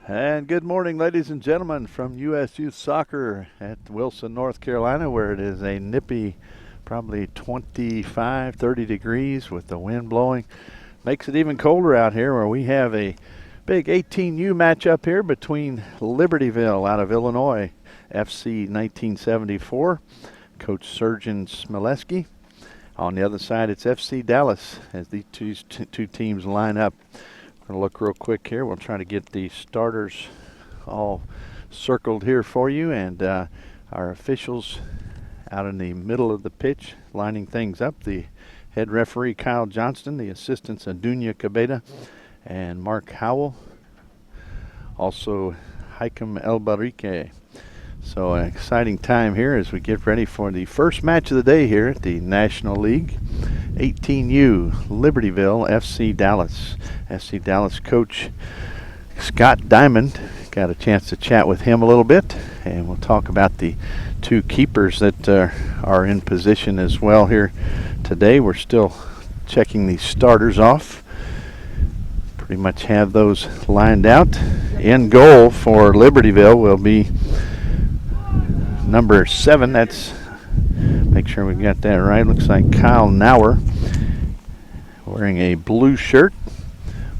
And good morning, ladies and gentlemen, from US Youth Soccer at Wilson, North Carolina, where it is a nippy, probably 25, 30 degrees with the wind blowing. Makes it even colder out here, where we have a big 18U matchup here between Libertyville out of Illinois, FC 1974, Coach Sergeant Smileski. On the other side, it's FC Dallas as these two teams line up. We're going to look real quick here. We'll try to get the starters all circled here for you, and our officials out in the middle of the pitch lining things up. The head referee, Kyle Johnston, the assistants, Adunia Cabeda and Mark Howell. Also, Haikem Elbarique. So an exciting time here as we get ready for the first match of the day here at the National League. 18U Libertyville, FC Dallas. FC Dallas coach Scott Diamond. Got a chance to chat with him a little bit, and we'll talk about the two keepers that are in position as well here today. We're still checking the starters off. Pretty much have those lined out in goal for Libertyville will be number 7. That's, make sure we got that right. Looks like Kyle Nauer, wearing a blue shirt,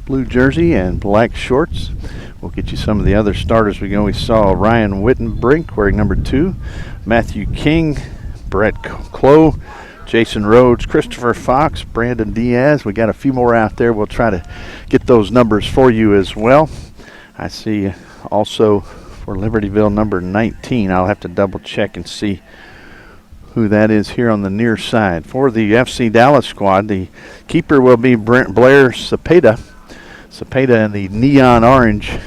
blue jersey, and black shorts. We'll get you some of the other starters we go. We saw Ryan Wittenbrink wearing number 2, Matthew King, Brett Clough, Jason Rhodes, Christopher Fox, Brandon Diaz. We got a few more out there. We'll try to get those numbers for you as well. I see also for Libertyville number 19. I'll have to double check and see who that is here on the near side. For the FC Dallas squad, the keeper will be Blair Cepeda. Cepeda in the neon orange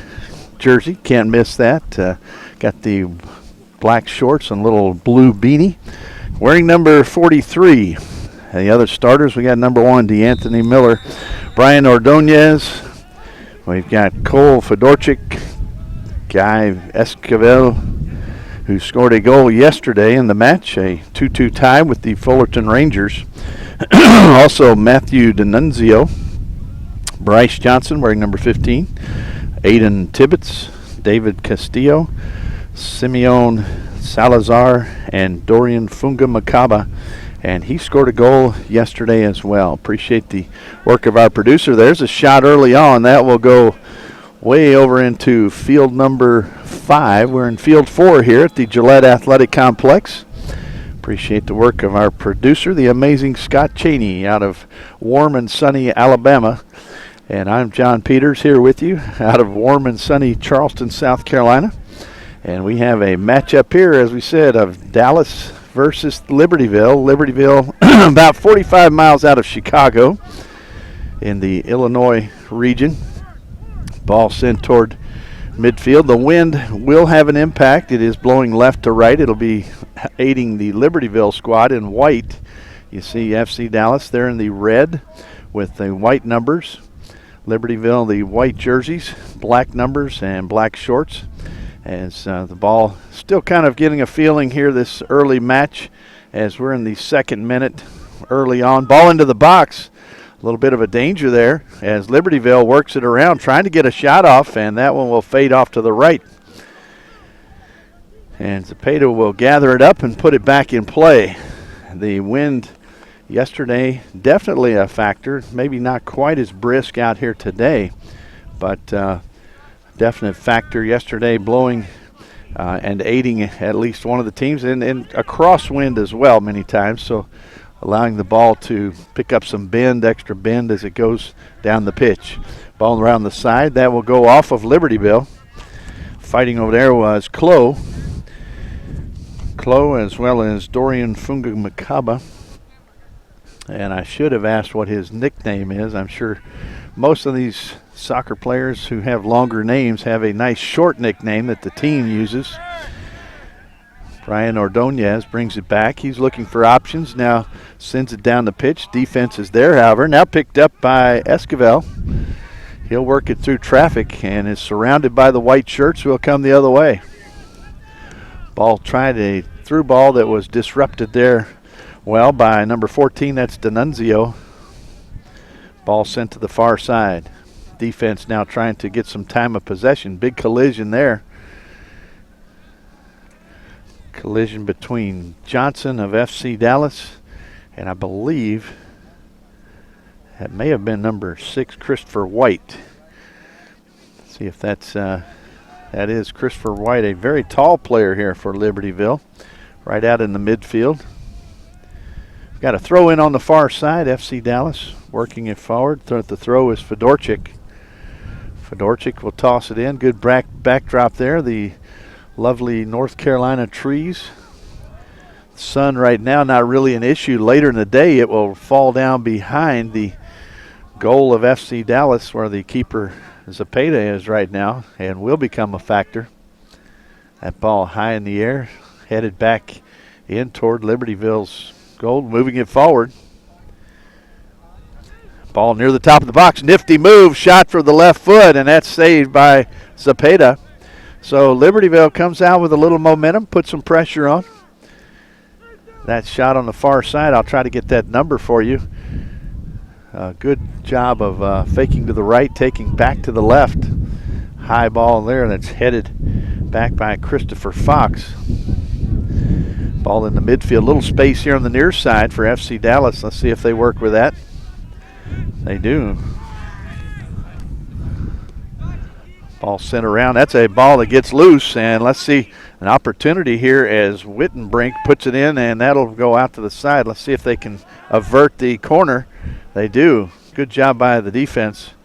jersey. Can't miss that. Got the black shorts and little blue beanie. Wearing number 43. The other starters, we got number 1, DeAnthony Miller, Brian Ordonez. We've got Cole Fedorchik, Guy Esquivel, who scored a goal yesterday in the match, a 2-2 tie with the Fullerton Rangers. Also Matthew D'Annunzio, Bryce Johnson wearing number 15, Aiden Tibbetts, David Castillo, Simeon Salazar, and Dorian Funga Makaba, and he scored a goal yesterday as well. Appreciate the work of our producer. There's a shot early on. That will go way over into field number 5. We're in field 4 here at the Gillette Athletic Complex. Appreciate the work of our producer, the amazing Scott Cheney out of warm and sunny Alabama. And I'm John Peters here with you out of warm and sunny Charleston, South Carolina. And we have a matchup here, as we said, of Dallas versus Libertyville. Libertyville about 45 miles out of Chicago in the Illinois region. Ball sent toward midfield. The wind will have an impact. It is blowing left to right. It'll be aiding the Libertyville squad in white. You see FC Dallas there in the red with the white numbers. Libertyville, the white jerseys, black numbers, and black shorts. As the ball still kind of getting a feeling here this early match as we're in the 2nd minute early on. Ball into the box. A little bit of a danger there as Libertyville works it around, trying to get a shot off, and that one will fade off to the right. And Cepeda will gather it up and put it back in play. The wind yesterday, definitely a factor. Maybe not quite as brisk out here today, but definite factor yesterday, blowing and aiding at least one of the teams, and a crosswind as well many times, so allowing the ball to pick up some extra bend as it goes down the pitch. Ball around the side, that will go off of Libertyville. Fighting over there was Clough as well as Dorian Funga Makaba. And I should have asked what his nickname is. I'm sure most of these soccer players who have longer names have a nice short nickname that the team uses. Brian Ordonez brings it back. He's looking for options. Now sends it down the pitch. Defense is there, however. Now picked up by Esquivel. He'll work it through traffic and is surrounded by the white shirts who will come the other way. Ball tried a through ball that was disrupted there well by number 14. That's D'Annunzio. Ball sent to the far side. Defense now trying to get some time of possession. Big collision there. Collision between Johnson of FC Dallas and I believe that may have been number 6, Christopher White. Let's see if that's that is Christopher White, a very tall player here for Libertyville, right out in the midfield. Got a throw in on the far side. FC Dallas working it forward. The throw is Fedorchik. Fedorchik will toss it in. Good backdrop there. The lovely North Carolina trees. Sun right now not really an issue. Later in the day it will fall down behind the goal of FC Dallas where the keeper Cepeda is right now and will become a factor. That ball high in the air, headed back in toward Libertyville's goal, moving it forward. Ball near the top of the box. Nifty move, shot for the left foot, and that's saved by Cepeda. So Libertyville comes out with a little momentum, put some pressure on. That shot on the far side, I'll try to get that number for you. Good job of faking to the right, taking back to the left. high ball there that's headed back by Christopher Fox. Ball in the midfield. Little space here on the near side for FC Dallas. Let's see if they work with that. They do. Ball sent around. That's a ball that gets loose, and let's see an opportunity here as Wittenbrink puts it in, and that'll go out to the side. Let's see if they can avert the corner. They do. Good job by the defense.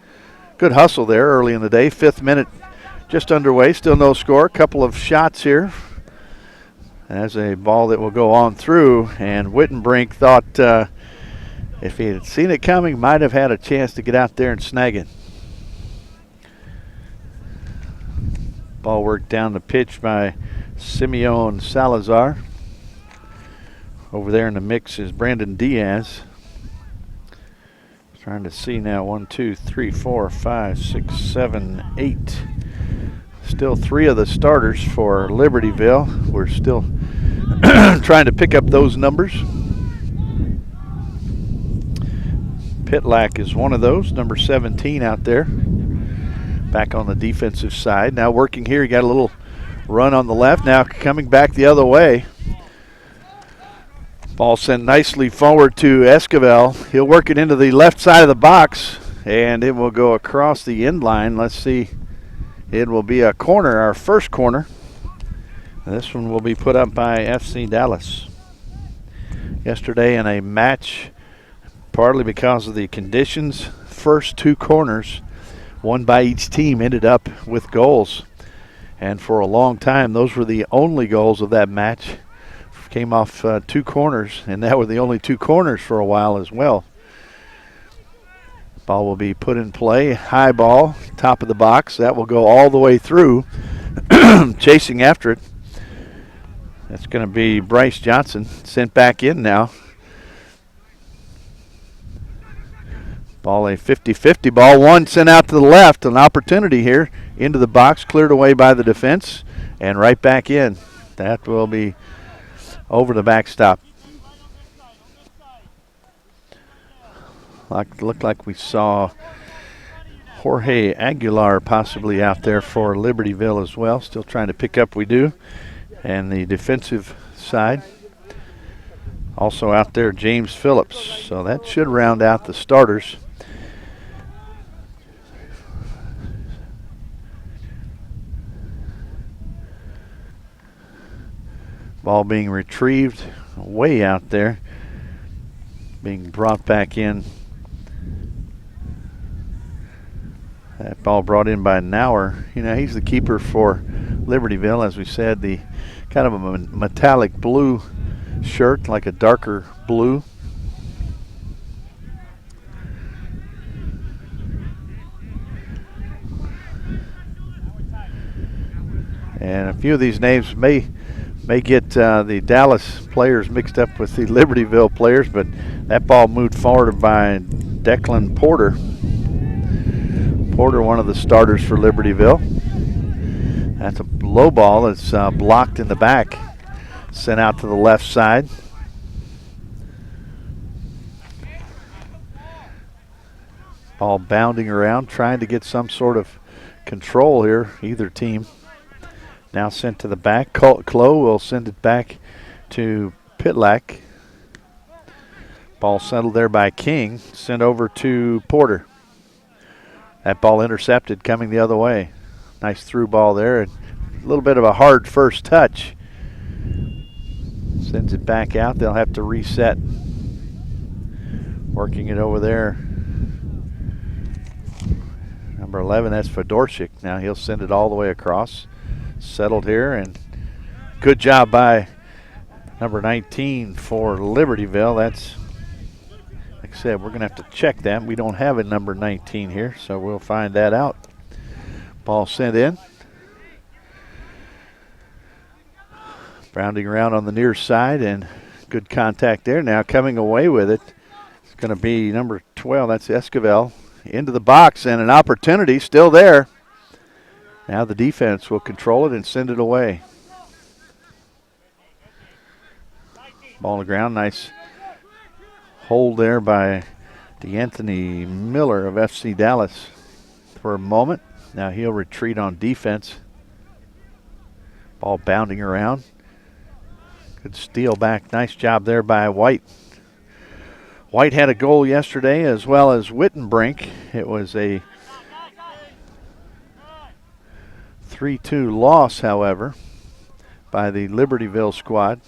Good hustle there early in the day. 5th minute just underway. Still no score. Couple of shots here. As a ball that will go on through, and Wittenbrink thought if he had seen it coming, might have had a chance to get out there and snag it. Ball worked down the pitch by Simeon Salazar. Over there in the mix is Brandon Diaz. Trying to see now. 1, 2, 3, 4, 5, 6, 7, 8. Still 3 of the starters for Libertyville. We're still trying to pick up those numbers. Pitlack is one of those, number 17 out there. Back on the defensive side. Now working here, he got a little run on the left. Now coming back the other way. Ball sent nicely forward to Esquivel. He'll work it into the left side of the box, and it will go across the end line. Let's see. It will be a corner, our first corner. This one will be put up by FC Dallas. Yesterday in a match, partly because of the conditions, first 2 corners, one by each team, ended up with goals. And for a long time, those were the only goals of that match. Came off 2 corners, and that were the only 2 corners for a while as well. Ball will be put in play. High ball, top of the box. That will go all the way through. Chasing after it. That's going to be Bryce Johnson. Sent back in now. Ball a 50-50 ball. One sent out to the left. An opportunity here into the box. Cleared away by the defense. And right back in. That will be over the backstop. Looked like we saw Jorge Aguilar possibly out there for Libertyville as well. Still trying to pick up, we do. And the defensive side. Also out there, James Phillips. So that should round out the starters. Ball being retrieved way out there. Being brought back in. That ball brought in by Nauer. You know, he's the keeper for Libertyville, as we said. The kind of a metallic blue shirt, like a darker blue. And a few of these names may get the Dallas players mixed up with the Libertyville players, but that ball moved forward by Declan Porter. Porter, one of the starters for Libertyville. That's a low ball that's blocked in the back. Sent out to the left side. Ball bounding around, trying to get some sort of control here, either team. Now sent to the back. Klo will send it back to Pitlack. Ball settled there by King. Sent over to Porter. That ball intercepted coming the other way. Nice through ball there. A little bit of a hard first touch. Sends it back out. They'll have to reset. Working it over there. Number 11, that's Fedorchik. Now he'll send it all the way across. Settled here, and good job by number 19 for Libertyville. That's, like I said, we're going to have to check that. We don't have a number 19 here, so we'll find that out. Ball sent in. Bounding around on the near side, and good contact there. Now coming away with it, it's going to be number 12. That's Esquivel. Into the box, and an opportunity still there. Now the defense will control it and send it away. Ball on the ground. Nice hold there by DeAnthony Miller of FC Dallas for a moment. Now he'll retreat on defense. Ball bounding around. Good steal back. Nice job there by White. White had a goal yesterday as well as Wittenbrink. It was a 3-2 loss, however, by the Libertyville squad.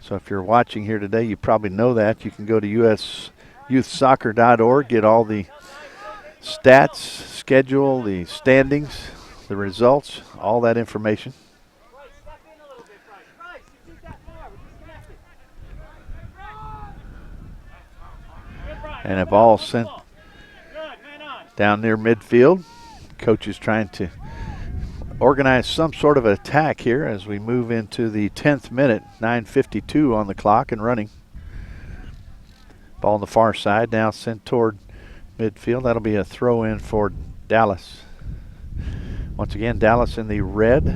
So if you're watching here today, you probably know that. You can go to usyouthsoccer.org, get all the stats, schedule, the standings, the results, all that information. And a ball sent down near midfield. Coach is trying to organize some sort of attack here as we move into the 10th minute, 9:52 on the clock and running. Ball on the far side, now sent toward midfield. That'll be a throw in for Dallas. Once again, Dallas in the red,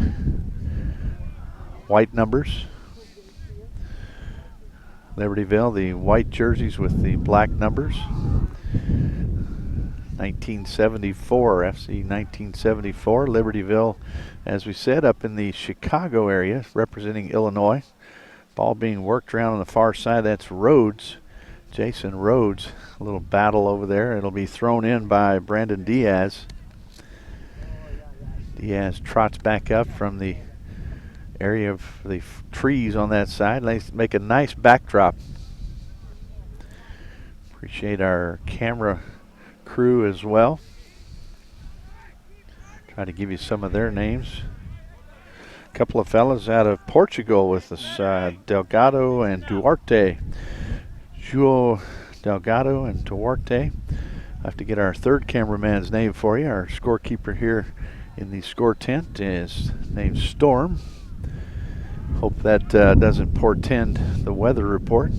white numbers. Libertyville, the white jerseys with the black numbers. 1974, FC 1974. Libertyville, as we said, up in the Chicago area, representing Illinois. Ball being worked around on the far side. That's Rhodes, Jason Rhodes. A little battle over there. It'll be thrown in by Brandon Diaz. Diaz trots back up from the area of the trees on that side. Let's make a nice backdrop. Appreciate our camera crew as well. Try to give you some of their names. A couple of fellas out of Portugal with us, Delgado and Duarte. João Delgado and Duarte. I have to get our third cameraman's name for you. Our scorekeeper here in the score tent is named Storm. Hope that doesn't portend the weather report.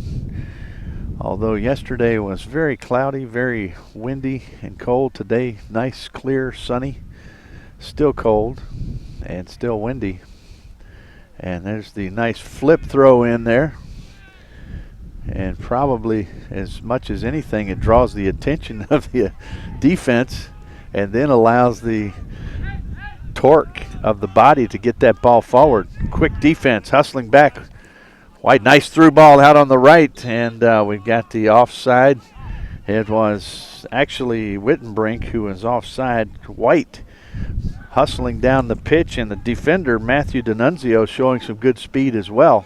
Although yesterday was very cloudy, very windy and cold. Today, nice, clear, sunny. Still cold and still windy. And there's the nice flip throw in there. And probably as much as anything, it draws the attention of the defense and then allows the torque of the body to get that ball forward. Quick defense, hustling back. White, nice through ball out on the right, and we've got the offside. It was actually Wittenbrink who was offside. White hustling down the pitch, and the defender, Matthew D'Annunzio, showing some good speed as well.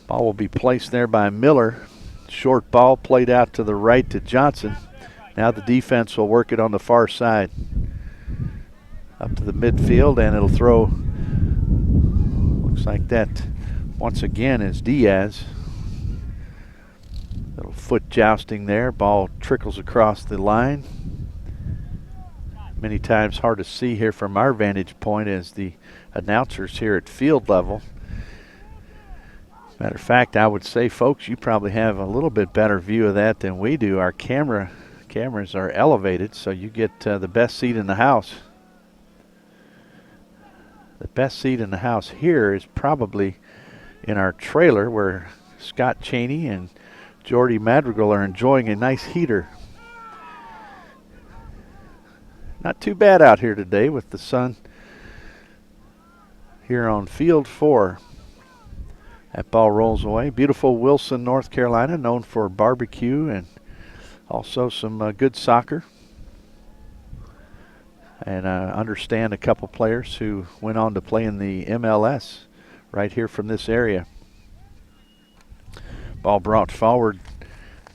Ball will be placed there by Miller. Short ball played out to the right to Johnson. Now the defense will work it on the far side. Up to the midfield, and it'll throw, looks like that once again is Diaz. Little foot jousting there. Ball trickles across the line. Many times hard to see here from our vantage point as the announcers here at field level. Matter of fact, I would say, folks, you probably have a little bit better view of that than we do. Our cameras are elevated, so you get the best seat in the house. The best seat in the house here is probably in our trailer where Scott Cheney and Jordy Madrigal are enjoying a nice heater. Not too bad out here today with the sun here on field 4. That ball rolls away. Beautiful Wilson, North Carolina, known for barbecue and also some good soccer. And I understand a couple players who went on to play in the MLS right here from this area. Ball brought forward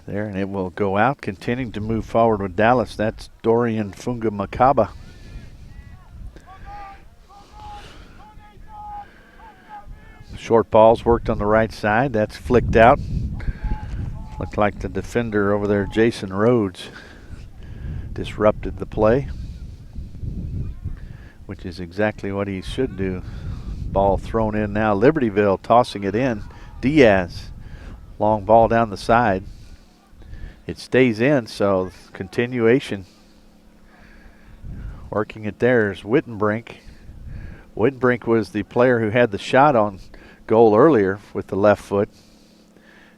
there, and it will go out, continuing to move forward with Dallas. That's Dorian Funga Makaba. Short balls worked on the right side. That's flicked out. Looked like the defender over there, Jason Rhodes, disrupted the play, which is exactly what he should do. Ball thrown in now. Libertyville tossing it in. Diaz, long ball down the side. It stays in, so continuation. Working it there is Wittenbrink. Wittenbrink was the player who had the shot on goal earlier with the left foot.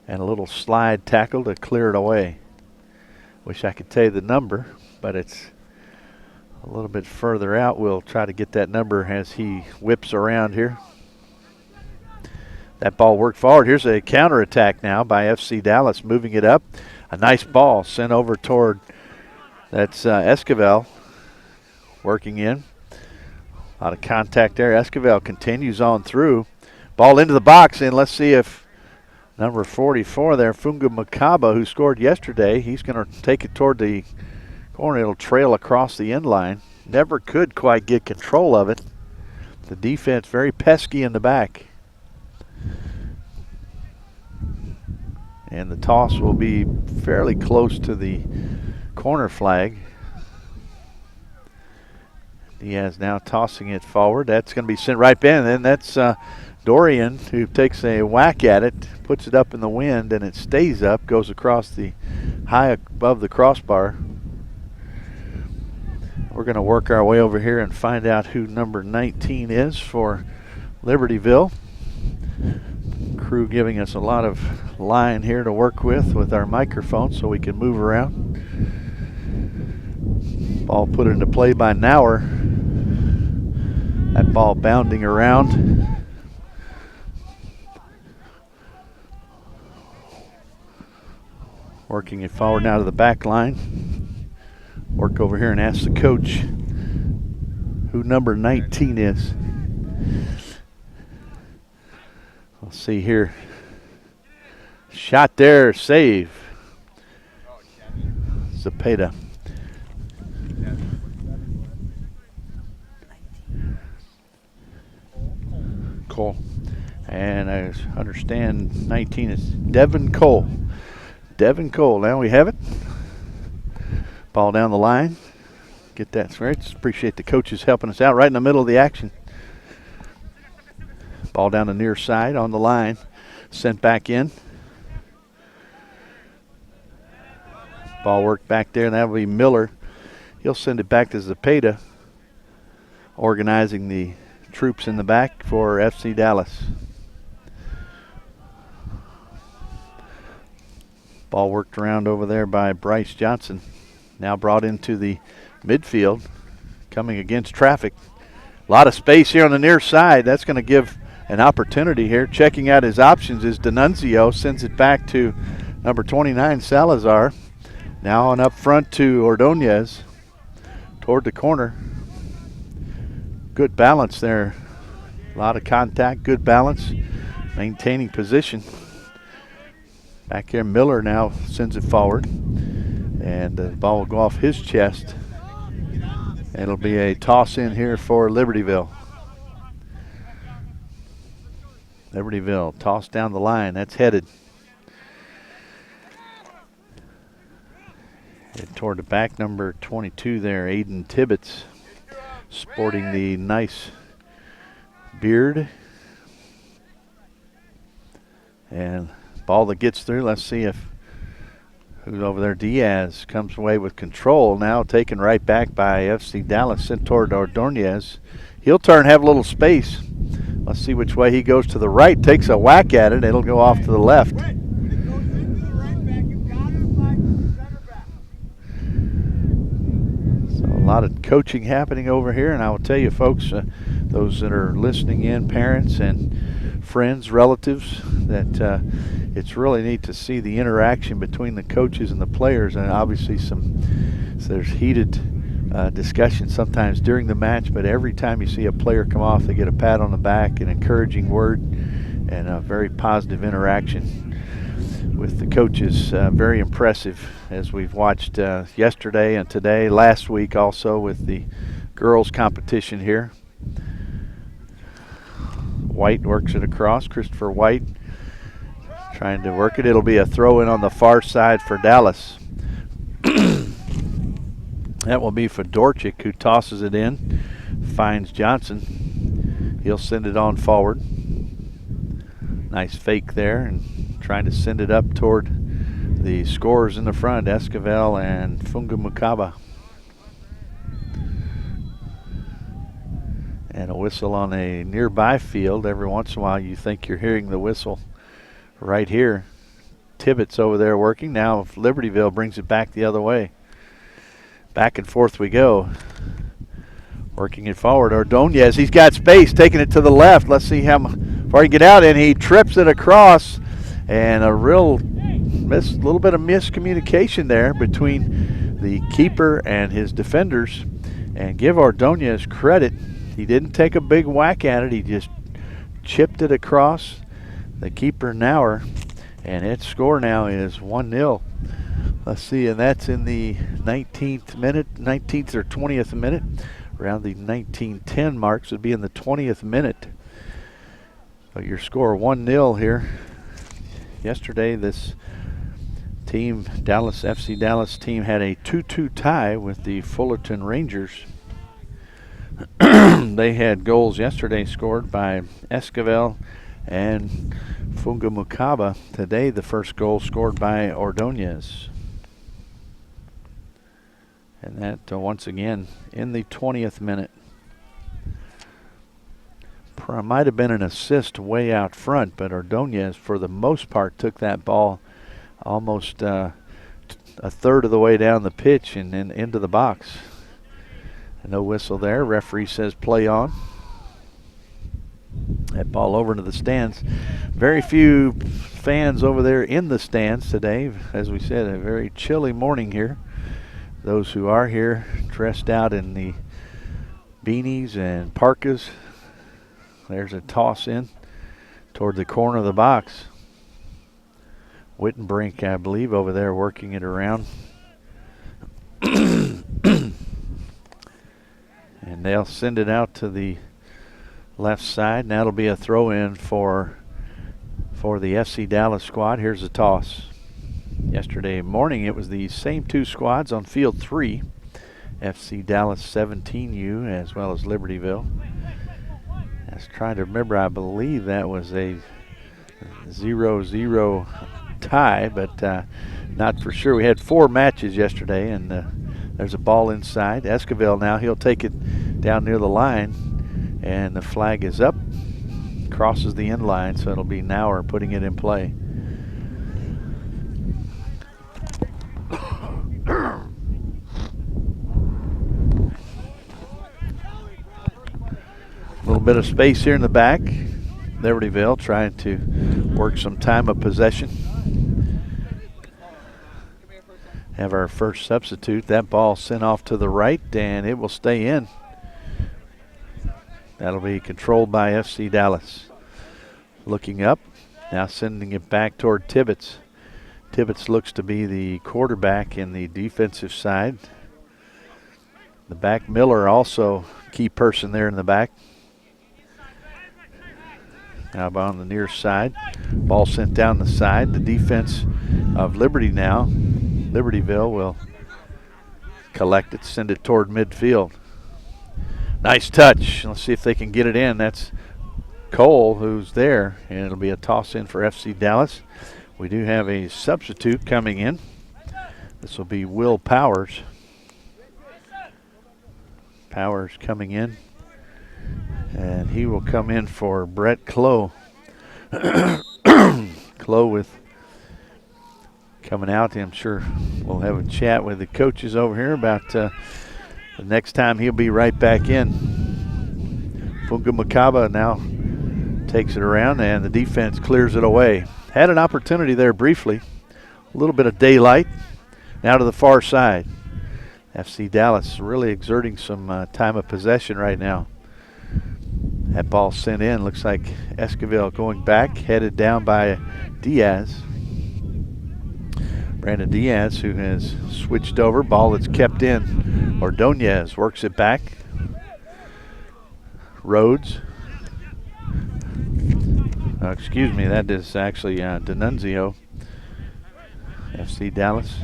And a little slide tackle to clear it away. Wish I could tell you the number, but it's a little bit further out. We'll try to get that number as he whips around here. That ball worked forward. Here's a counterattack now by FC Dallas, moving it up. A nice ball sent over toward, that's Esquivel working in. A lot of contact there. Esquivel continues on through. Ball into the box, and let's see if number 44 there, Funga Makaba, who scored yesterday, he's going to take it toward the corner. It'll trail across the end line. Never could quite get control of it. The defense very pesky in the back. And the toss will be fairly close to the corner flag. Diaz now tossing it forward. That's going to be sent right in. And that's Dorian who takes a whack at it, puts it up in the wind, and it stays up, goes across the high above the crossbar. We're going to work our way over here and find out who number 19 is for Libertyville. Crew giving us a lot of line here to work with our microphone so we can move around. Ball put into play by Nauer. That ball bounding around. Working it forward now to the back line. Work over here and ask the coach who number 19 is. Let's see here. Shot there, save. Zepeda. Cole. And I understand 19 is Devin Cole. Devin Cole. Now we have it. Ball down the line. Get that straight. Appreciate the coaches helping us out right in the middle of the action. Ball down the near side on the line. Sent back in. Ball worked back there, and that'll be Miller. He'll send it back to Zepeda, organizing the troops in the back for FC Dallas. Ball worked around over there by Bryce Johnson. Now brought into the midfield, coming against traffic. A lot of space here on the near side. That's going to give an opportunity here. Checking out his options is D'Annunzio. Sends it back to number 29, Salazar. Now on up front to Ordonez toward the corner. Good balance there. A lot of contact, good balance, maintaining position. Back here, Miller now sends it forward. And the ball will go off his chest. It'll be a toss in here for Libertyville. Libertyville, toss down the line. That's headed. Head toward the back, number 22 there, Aiden Tibbetts, sporting the nice beard. And ball that gets through. Let's see if who's over there. Diaz comes away with control. Now taken right back by FC Dallas, sent toward Ordonez. He'll turn, have a little space. Let's see which way he goes. To the right, takes a whack at it. It'll go off to the left. So a lot of coaching happening over here, and I will tell you, folks, those that are listening in, parents and friends, relatives, that it's really neat to see the interaction between the coaches and the players, and obviously there's heated discussion sometimes during the match, but every time you see a player come off, they get a pat on the back, an encouraging word, and a very positive interaction with the coaches. Very impressive, as we've watched yesterday and today, last week also with the girls competition here. White works it across. Christopher White trying to work it. It'll be a throw in on the far side for Dallas. That will be for Dorchik, who tosses it in, finds Johnson. He'll send it on forward. Nice fake there, and trying to send it up toward the scorers in the front, Esquivel and Funga Mukaba. And a whistle on a nearby field. Every once in a while you think you're hearing the whistle right here. Tibbetts over there working. Now Libertyville brings it back the other way. Back and forth we go. Working it forward, Ordonez. He's got space, taking it to the left. Let's see how far he can get out, and he trips it across. And a little bit of miscommunication there between the keeper and his defenders. And give Ordonez credit. He didn't take a big whack at it. He just chipped it across the keeper Nauer. And its score now is 1-0. Let's see, and that's in the 19th or 20th minute. Around the 19:10 marks would be in the 20th minute. But your score 1-0 here. Yesterday, this team, FC Dallas team, had a 2-2 tie with the Fullerton Rangers. They had goals yesterday scored by Esquivel and Fungamukaba. Today, the first goal scored by Ordonez. And that once again in the 20th minute. Might have been an assist way out front, but Ordonez, for the most part, took that ball almost a third of the way down the pitch and then into the box. No whistle there. Referee says play on. That ball over into the stands. Very few fans over there in the stands today. As we said, a very chilly morning here. Those who are here dressed out in the beanies and parkas. There's a toss in toward the corner of the box. Wittenbrink, I believe, over there working it around. And they'll send it out to the left side. Now it'll be a throw in for the FC Dallas squad. Here's the toss. Yesterday morning it was the same two squads on field 3. FC Dallas 17U as well as Libertyville. I was trying to remember, I believe that was a 0-0 tie, but not for sure. We had 4 matches yesterday, and there's a ball inside. Esquivel now, he'll take it down near the line, and the flag is up, crosses the end line, so it'll be Nauer putting it in play. A little bit of space here in the back. Libertyville trying to work some time of possession. Have our first substitute. That ball sent off to the right, and it will stay in. That'll be controlled by FC Dallas. Looking up, now sending it back toward Tibbetts. Tibbetts looks to be the quarterback in the defensive side. The back, Miller, also key person there in the back. Now on the near side. Ball sent down the side. The defense of Libertyville will collect it, send it toward midfield. Nice touch. Let's see if they can get it in. That's Cole who's there, and it'll be a toss in for FC Dallas. We do have a substitute coming in. This will be Will Powers. Powers coming in. And he will come in for Brett Clough. Clough with coming out. I'm sure we'll have a chat with the coaches over here about the next time he'll be right back in. Fungamukaba now takes it around, and the defense clears it away. Had an opportunity there briefly. A little bit of daylight. Now to the far side. FC Dallas really exerting some time of possession right now. That ball sent in. Looks like Esquivel going back, headed down by Diaz. Brandon Diaz, who has switched over. Ball that's kept in. Ordonez works it back. Rhodes. Excuse me, that is actually D'Annunzio. FC Dallas.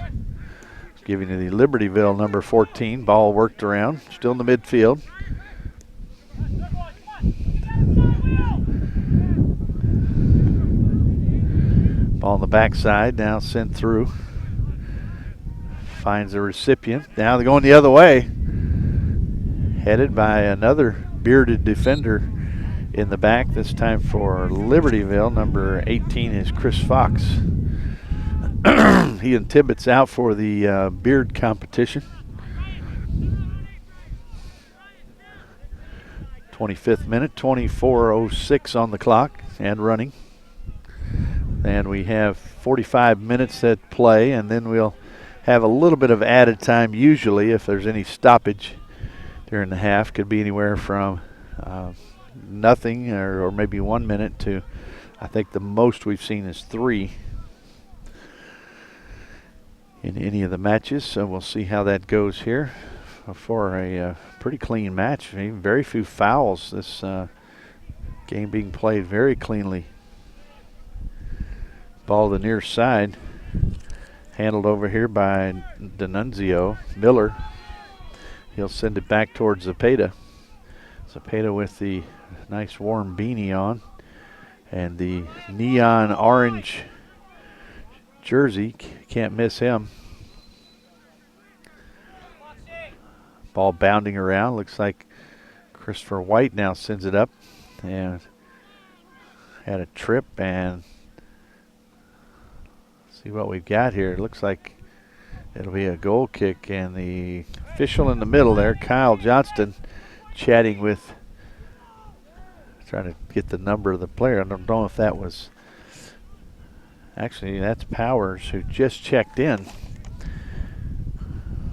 Giving to the Libertyville number 14. Ball worked around. Still in the midfield. Ball on the backside, now sent through. Finds the recipient. Now they're going the other way. Headed by another bearded defender in the back. This time for Libertyville. Number 18 is Chris Fox. He and Tibbetts out for the beard competition. 25th minute, 24:06 on the clock and running. And we have 45 minutes at play, and then we'll have a little bit of added time usually if there's any stoppage during the half. Could be anywhere from nothing or maybe 1 minute to, I think the most we've seen is 3 in any of the matches. So we'll see how that goes here for a pretty clean match. Very few fouls. This game being played very cleanly. Ball to the near side. Handled over here by D'Annunzio. Miller. He'll send it back towards Zepeda. Zepeda with the nice warm beanie on and the neon orange jersey. Can't miss him. Ball bounding around. Looks like Christopher White now sends it up and had a trip, and see what we've got here. It looks like it'll be a goal kick, and the official in the middle there, Kyle Johnston, chatting with, trying to get the number of the player. I don't know if that was, actually that's Powers who just checked in.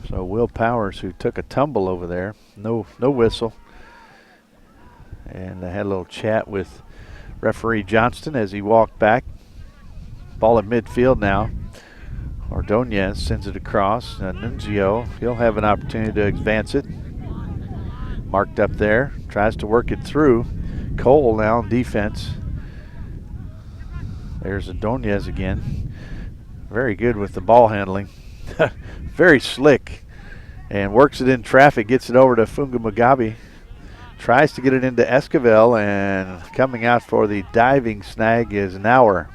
So Will Powers, who took a tumble over there, no whistle. And I had a little chat with referee Johnston as he walked back. Ball at midfield now. Ordonez sends it across. Nunzio, he'll have an opportunity to advance it. Marked up there, tries to work it through. Cole now on defense. There's Ordonez again. Very good with the ball handling. Very slick, and works it in traffic, gets it over to Funga Mugabe. Tries to get it into Esquivel, and coming out for the diving snag is Nauer.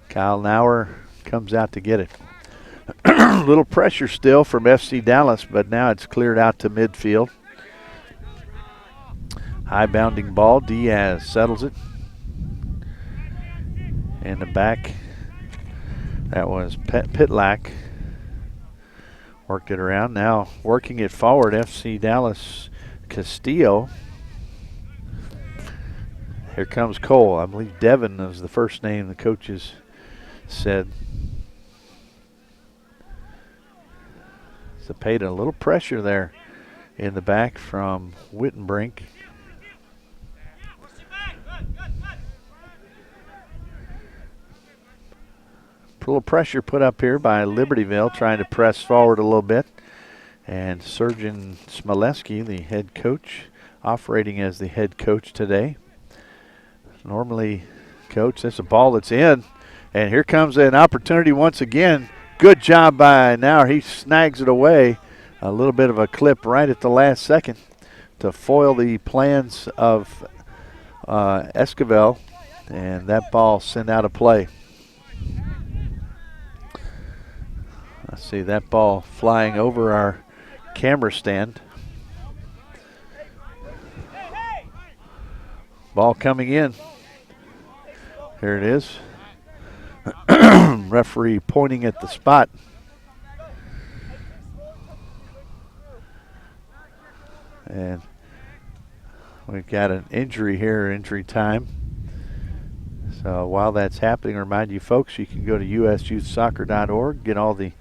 Kyle Nauer comes out to get it. A little pressure still from FC Dallas, but now it's cleared out to midfield. High bounding ball. Diaz settles it. In the back, that was Pitlack. Worked it around. Now working it forward, FC Dallas Castillo. Here comes Cole. I believe Devin is the first name the coaches said. Zepeda, a little pressure there in the back from Wittenbrink. A little pressure put up here by Libertyville, trying to press forward a little bit. And Surgeon Smoleski, the head coach, operating as the head coach today. Normally, coach, that's a ball that's in. And here comes an opportunity once again. Good job by Nauer. He snags it away. A little bit of a clip right at the last second to foil the plans of Esquivel. And that ball sent out of play. I see that ball flying over our camera stand. Ball coming in. Here it is. Referee pointing at the spot. And we've got an injury here, injury time. So while that's happening, remind you folks, you can go to usyouthsoccer.org, get all the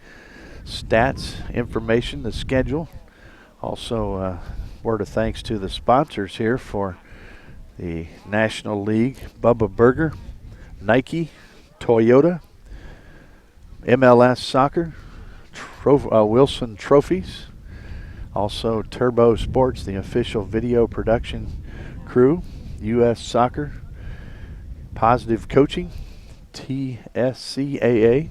stats, information, the schedule. Also, word of thanks to the sponsors here for the National League: Bubba Burger, Nike, Toyota, MLS Soccer, Wilson Trophies, also Turbo Sports, the official video production crew, U.S. Soccer, Positive Coaching, TSCAA,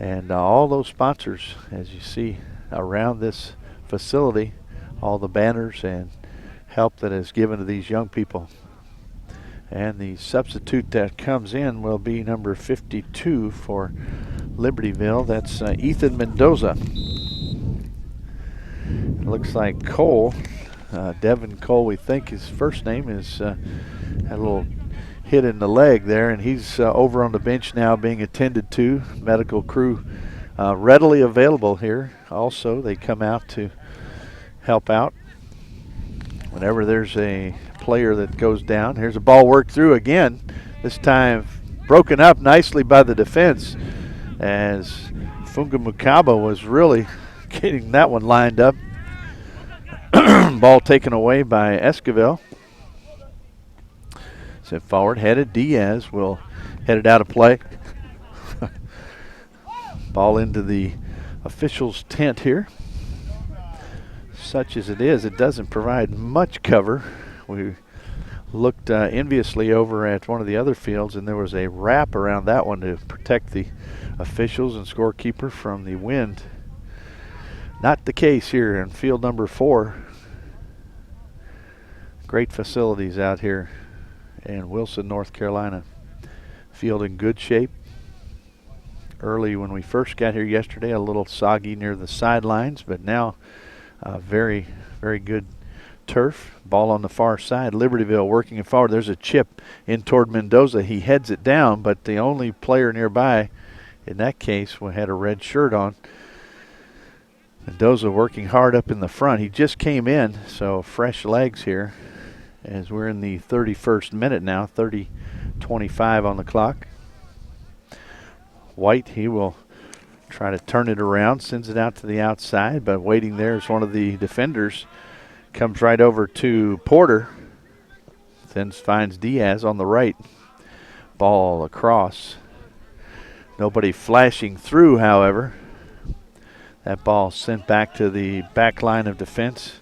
and all those sponsors, as you see around this facility, all the banners and help that is given to these young people. And the substitute that comes in will be number 52 for Libertyville. That's Ethan Mendoza. It looks like Cole, Devin Cole, we think his first name is, had a little hit in the leg there, and he's over on the bench now being attended to. Medical crew readily available here. Also, they come out to help out. Whenever there's a player that goes down, here's a ball worked through again. This time broken up nicely by the defense as Funga Mukaba was really getting that one lined up. Ball taken away by Esquivel. Set forward, headed. Diaz will head it out of play. Ball into the officials' tent here. Such as it is, it doesn't provide much cover. We looked enviously over at one of the other fields, and there was a wrap around that one to protect the officials and scorekeeper from the wind. Not the case here in field number 4. Great facilities out here in Wilson, North Carolina. Field in good shape. Early when we first got here yesterday, a little soggy near the sidelines, but now very, very good turf. Ball on the far side. Libertyville working it forward. There's a chip in toward Mendoza. He heads it down, but the only player nearby in that case had a red shirt on. Mendoza working hard up in the front. He just came in, so fresh legs here as we're in the 31st minute now. 30:25 on the clock. White, he will try to turn it around, sends it out to the outside, but waiting there is one of the defenders. Comes right over to Porter, then finds Diaz on the right. Ball across. Nobody flashing through, however. That ball sent back to the back line of defense.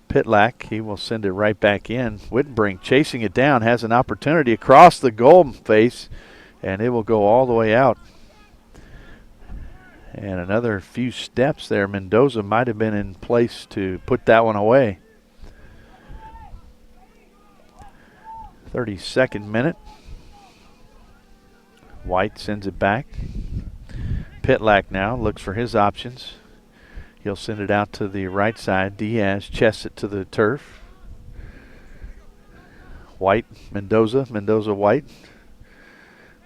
Pitlack, he will send it right back in. Wittenbrink chasing it down, has an opportunity across the goal face, and it will go all the way out. And another few steps there. Mendoza might have been in place to put that one away. 32nd minute. White sends it back. Pitlack now looks for his options. He'll send it out to the right side. Diaz chests it to the turf. White, Mendoza, White.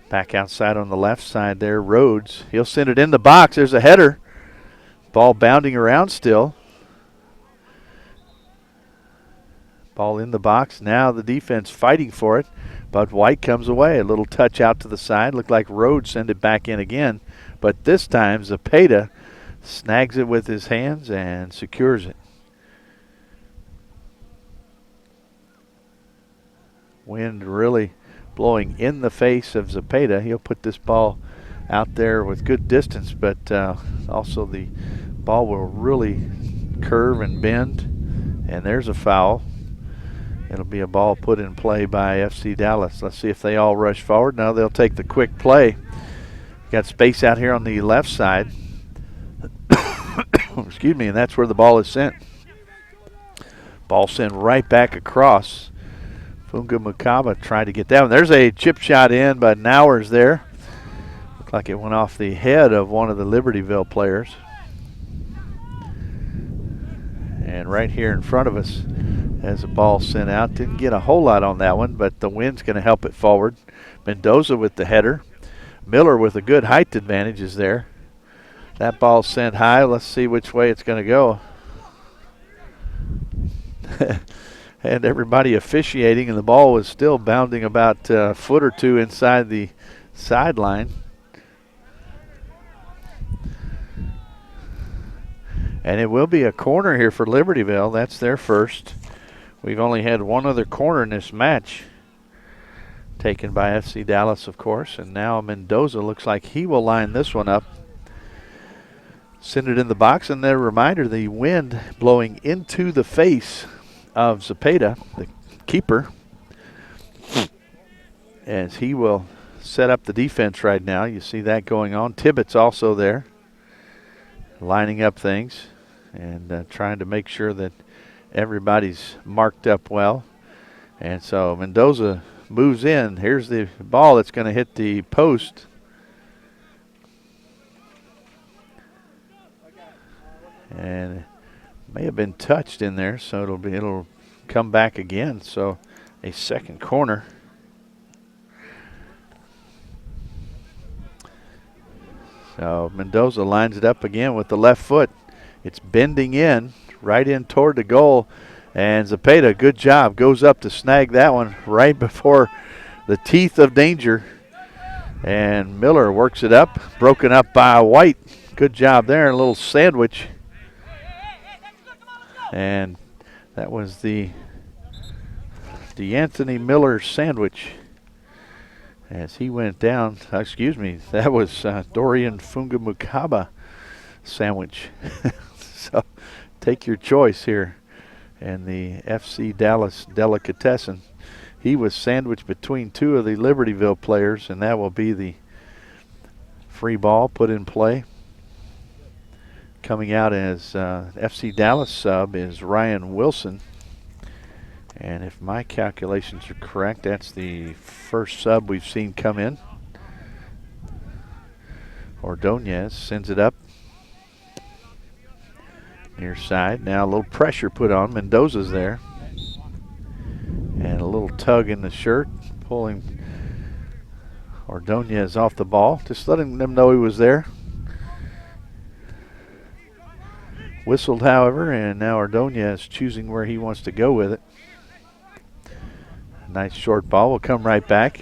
Back outside on the left side there, Rhodes. He'll send it in the box. There's a header. Ball bounding around still. Ball in the box. Now the defense fighting for it, but White comes away. A little touch out to the side. Looked like Rhodes send it back in again, but this time Zepeda snags it with his hands and secures it. Wind really blowing in the face of Zepeda. He'll put this ball out there with good distance, but also the ball will really curve and bend, and there's a foul. It'll be a ball put in play by FC Dallas. Let's see if they all rush forward. Now they'll take the quick play. Got space out here on the left side. Excuse me, and that's where the ball is sent. Ball sent right back across. Funga Mukaba tried to get that one. There's a chip shot in, but Nauer's there. Looked like it went off the head of one of the Libertyville players. And right here in front of us as the ball sent out. Didn't get a whole lot on that one, but the wind's going to help it forward. Mendoza with the header. Miller with a good height advantage is there. That ball sent high. Let's see which way it's going to go. And everybody officiating, and the ball was still bounding about a foot or two inside the sideline. And it will be a corner here for Libertyville. That's their first. We've only had one other corner in this match, taken by FC Dallas, of course. And now Mendoza looks like he will line this one up. Send it in the box, and then a reminder, the wind blowing into the face of Zepeda, the keeper, as he will set up the defense right now. You see that going on. Tibbetts also there, lining up things and trying to make sure that everybody's marked up well. And so Mendoza moves in. Here's the ball that's going to hit the post. And may have been touched in there, so it'll come back again. So a second corner. So Mendoza lines it up again with the left foot. It's bending in, right in toward the goal. And Zepeda, good job, goes up to snag that one right before the teeth of danger. And Miller works it up, broken up by White. Good job there, a little sandwich. And that was the Anthony Miller sandwich as he went down. Excuse me, that was Dorian Fungamukaba sandwich. So take your choice here. And the FC Dallas delicatessen, he was sandwiched between two of the Libertyville players, and that will be the free ball put in play. Coming out as FC Dallas sub is Ryan Wilson. And if my calculations are correct, that's the first sub we've seen come in. Ordonez sends it up. Near side. Now a little pressure put on. Mendoza's there. And a little tug in the shirt, pulling Ordonez off the ball. Just letting them know he was there. Whistled, however, and now Ordonez choosing where he wants to go with it. Nice short ball will come right back.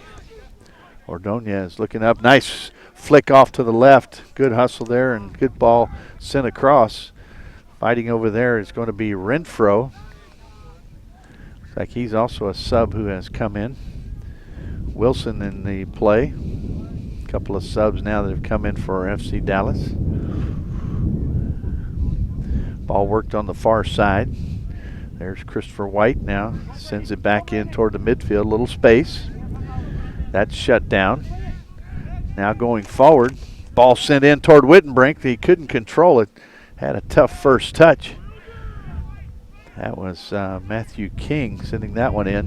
Ordonez looking up. Nice flick off to the left. Good hustle there and good ball sent across. Fighting over there is going to be Renfro. Looks like he's also a sub who has come in. Wilson in the play. A couple of subs now that have come in for FC Dallas. Ball worked on the far side. There's Christopher White now. Sends it back in toward the midfield. A little space. That's shut down. Now going forward. Ball sent in toward Wittenbrink. He couldn't control it. Had a tough first touch. That was Matthew King sending that one in.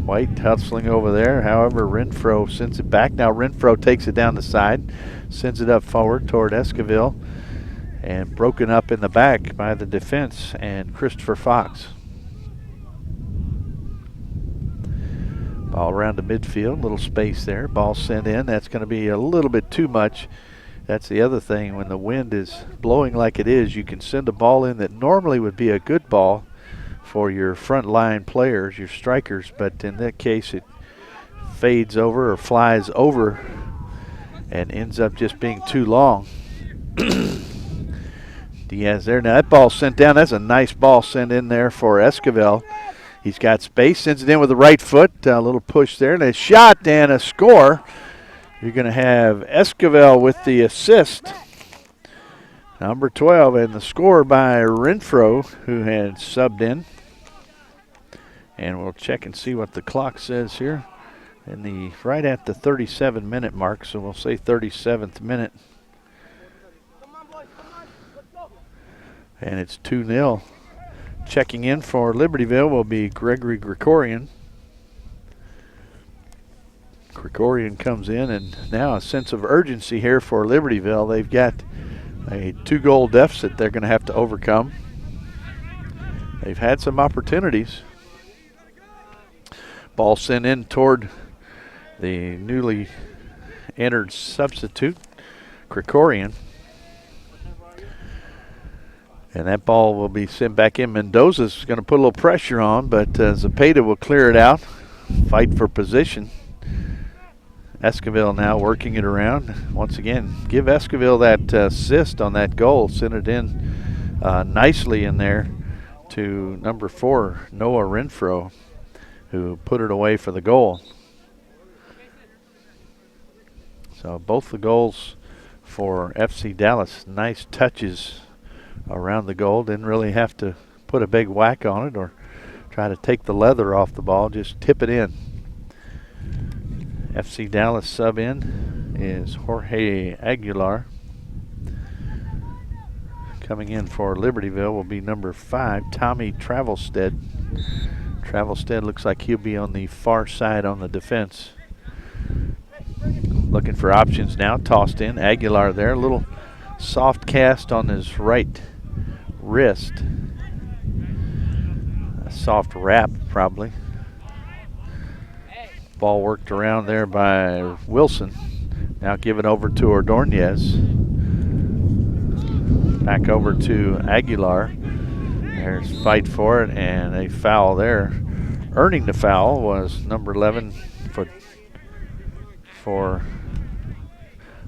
White hustling over there. However, Renfro sends it back. Now Renfro takes it down the side. Sends it up forward toward Esquivel. And broken up in the back by the defense and Christopher Fox. Ball around the midfield, little space there. Ball sent in. That's going to be a little bit too much. That's the other thing. When the wind is blowing like it is, you can send a ball in that normally would be a good ball for your front line players, your strikers, but in that case it fades over or flies over and ends up just being too long. Diaz there. Now that ball sent down. That's a nice ball sent in there for Esquivel. He's got space. Sends it in with the right foot. A little push there. And a shot and a score. You're going to have Esquivel with the assist. Number 12. And the score by Renfro, who had subbed in. And we'll check and see what the clock says here. Right at the 37-minute mark. So we'll say 37th minute. And it's 2-0. Checking in for Libertyville will be Gregory Gregorian. Gregorian comes in, and now a sense of urgency here for Libertyville. They've got a 2-goal deficit they're going to have to overcome. They've had some opportunities. Ball sent in toward the newly entered substitute, Gregorian. And that ball will be sent back in. Mendoza's going to put a little pressure on, but Zepeda will clear it out. Fight for position. Esquivel now working it around. Once again, give Esquivel that assist on that goal. Sent it in nicely in there to number 4, Noah Renfro, who put it away for the goal. So both the goals for FC Dallas, nice touches around the goal. Didn't really have to put a big whack on it or try to take the leather off the ball, just tip it in. FC Dallas sub in is Jorge Aguilar. Coming in for Libertyville will be number 5, Tommy Travelstead. Travelstead looks like he'll be on the far side on the defense. Looking for options now, tossed in. Aguilar there, a little soft cast on his right wrist. A soft wrap, probably. Ball worked around there by Wilson. Now give it over to Ordonez. Back over to Aguilar. There's fight for it, and a foul there. Earning the foul was number 11 for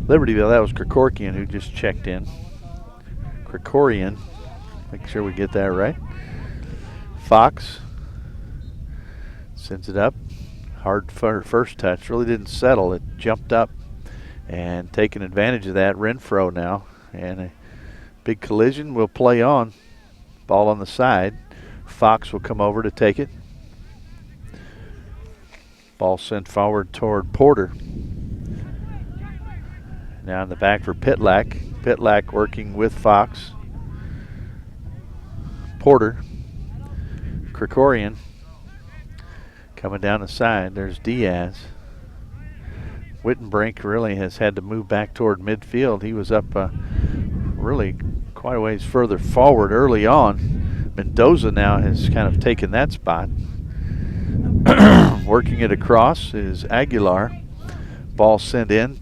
Libertyville. That was Krikorian who just checked in. Krikorian, make sure we get that right. Fox sends it up. Hard first touch, really didn't settle. It jumped up, and taking advantage of that, Renfro now. And a big collision will play on. Ball on the side. Fox will come over to take it. Ball sent forward toward Porter. Now in the back for Pitlack. Pitlack working with Fox. Porter. Krikorian coming down the side. There's Diaz. Wittenbrink really has had to move back toward midfield. He was up really quite a ways further forward early on. Mendoza now has kind of taken that spot. Working it across is Aguilar. Ball sent in.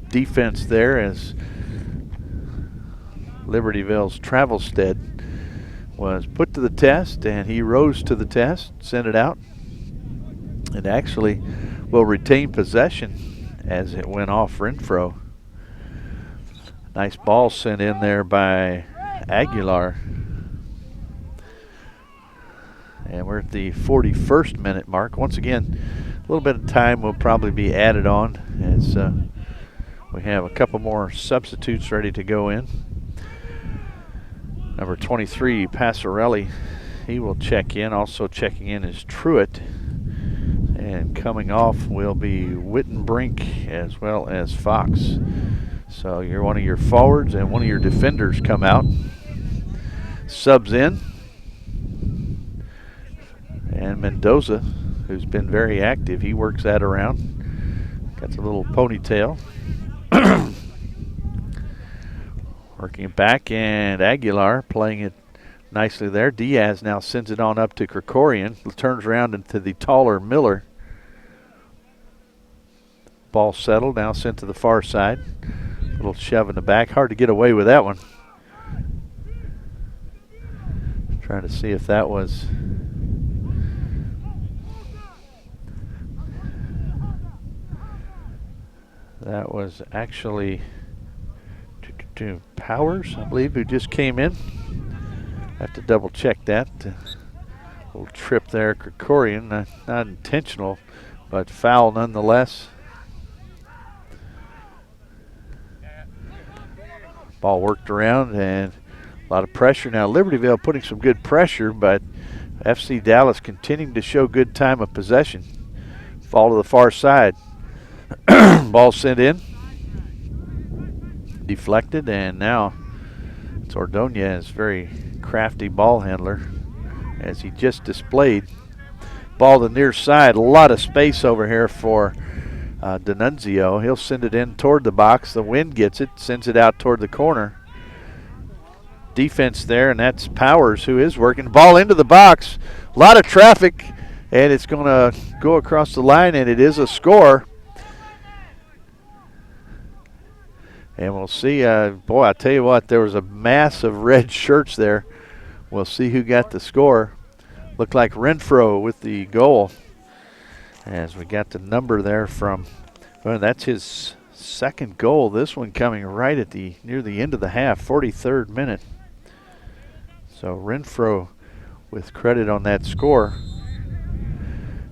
Defense there as Libertyville's Travelstead was put to the test, and he rose to the test, sent it out, and actually will retain possession as it went off Renfro. Nice ball sent in there by Aguilar. And we're at the 41st minute mark. Once again, a little bit of time will probably be added on as we have a couple more substitutes ready to go in. Number 23, Passarelli, he will check in. Also checking in is Truitt. And coming off will be Wittenbrink as well as Fox. So you're one of your forwards and one of your defenders come out. Subs in. And Mendoza, who's been very active, he works that around. Got the little ponytail. Working it back, and Aguilar playing it nicely there. Diaz now sends it on up to Krikorian. Turns around into the taller Miller. Ball settled, now sent to the far side. Little shove in the back. Hard to get away with that one. Trying to see if that was... That was actually Powers, I believe, who just came in. Have to double check that. Little trip there, Krikorian, not intentional, but foul nonetheless. Ball worked around and a lot of pressure. Now Libertyville putting some good pressure, but FC Dallas continuing to show good time of possession. Ball to the far side. Ball sent in. Deflected, and now it's Ordonez, very crafty ball handler, as he just displayed. Ball to the near side, a lot of space over here for D'Annunzio. He'll send it in toward the box. The wind gets it, sends it out toward the corner. Defense there, and that's Powers who is working. Ball into the box, a lot of traffic, and it's going to go across the line, and it is a score. And we'll see, boy, I tell you what, there was a mass of red shirts there. We'll see who got the score. Looked like Renfro with the goal. As we got the number there from, well, that's his second goal. This one coming right at near the end of the half, 43rd minute. So Renfro with credit on that score.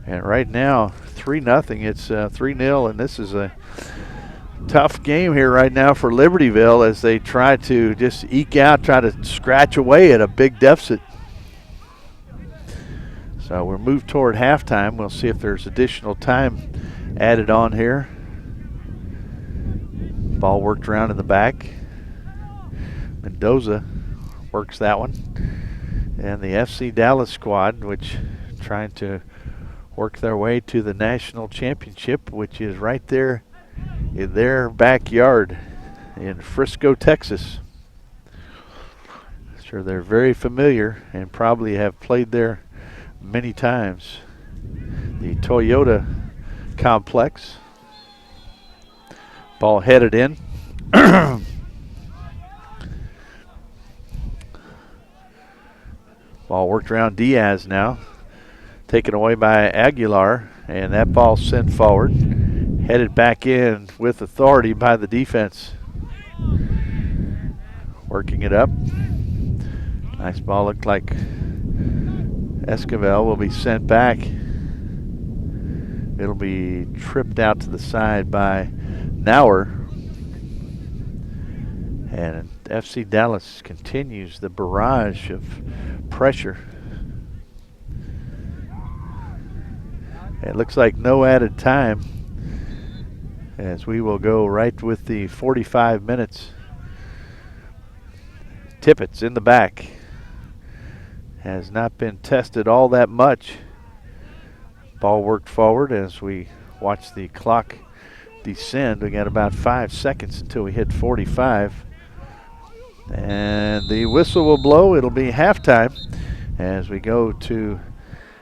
And right now, 3-0. It's 3-0, and this is a tough game here right now for Libertyville as they try to just eke out, try to scratch away at a big deficit. So we'll move toward halftime. We'll see if there's additional time added on here. Ball worked around in the back. Mendoza works that one. And the FC Dallas squad, which trying to work their way to the national championship, which is right there in their backyard in Frisco, Texas. Sure, they're very familiar and probably have played there many times. The Toyota complex. Ball headed in. Ball worked around Diaz now. Taken away by Aguilar, and that ball sent forward. Headed back in with authority by the defense. Working it up. Nice ball. Looked like Esquivel will be sent back. It'll be tripped out to the side by Nauer. And FC Dallas continues the barrage of pressure. It looks like no added time, as we will go right with the 45 minutes. Tippett's in the back. Has not been tested all that much. Ball worked forward as we watch the clock descend. We got about 5 seconds until we hit 45. And the whistle will blow. It'll be halftime. As we go to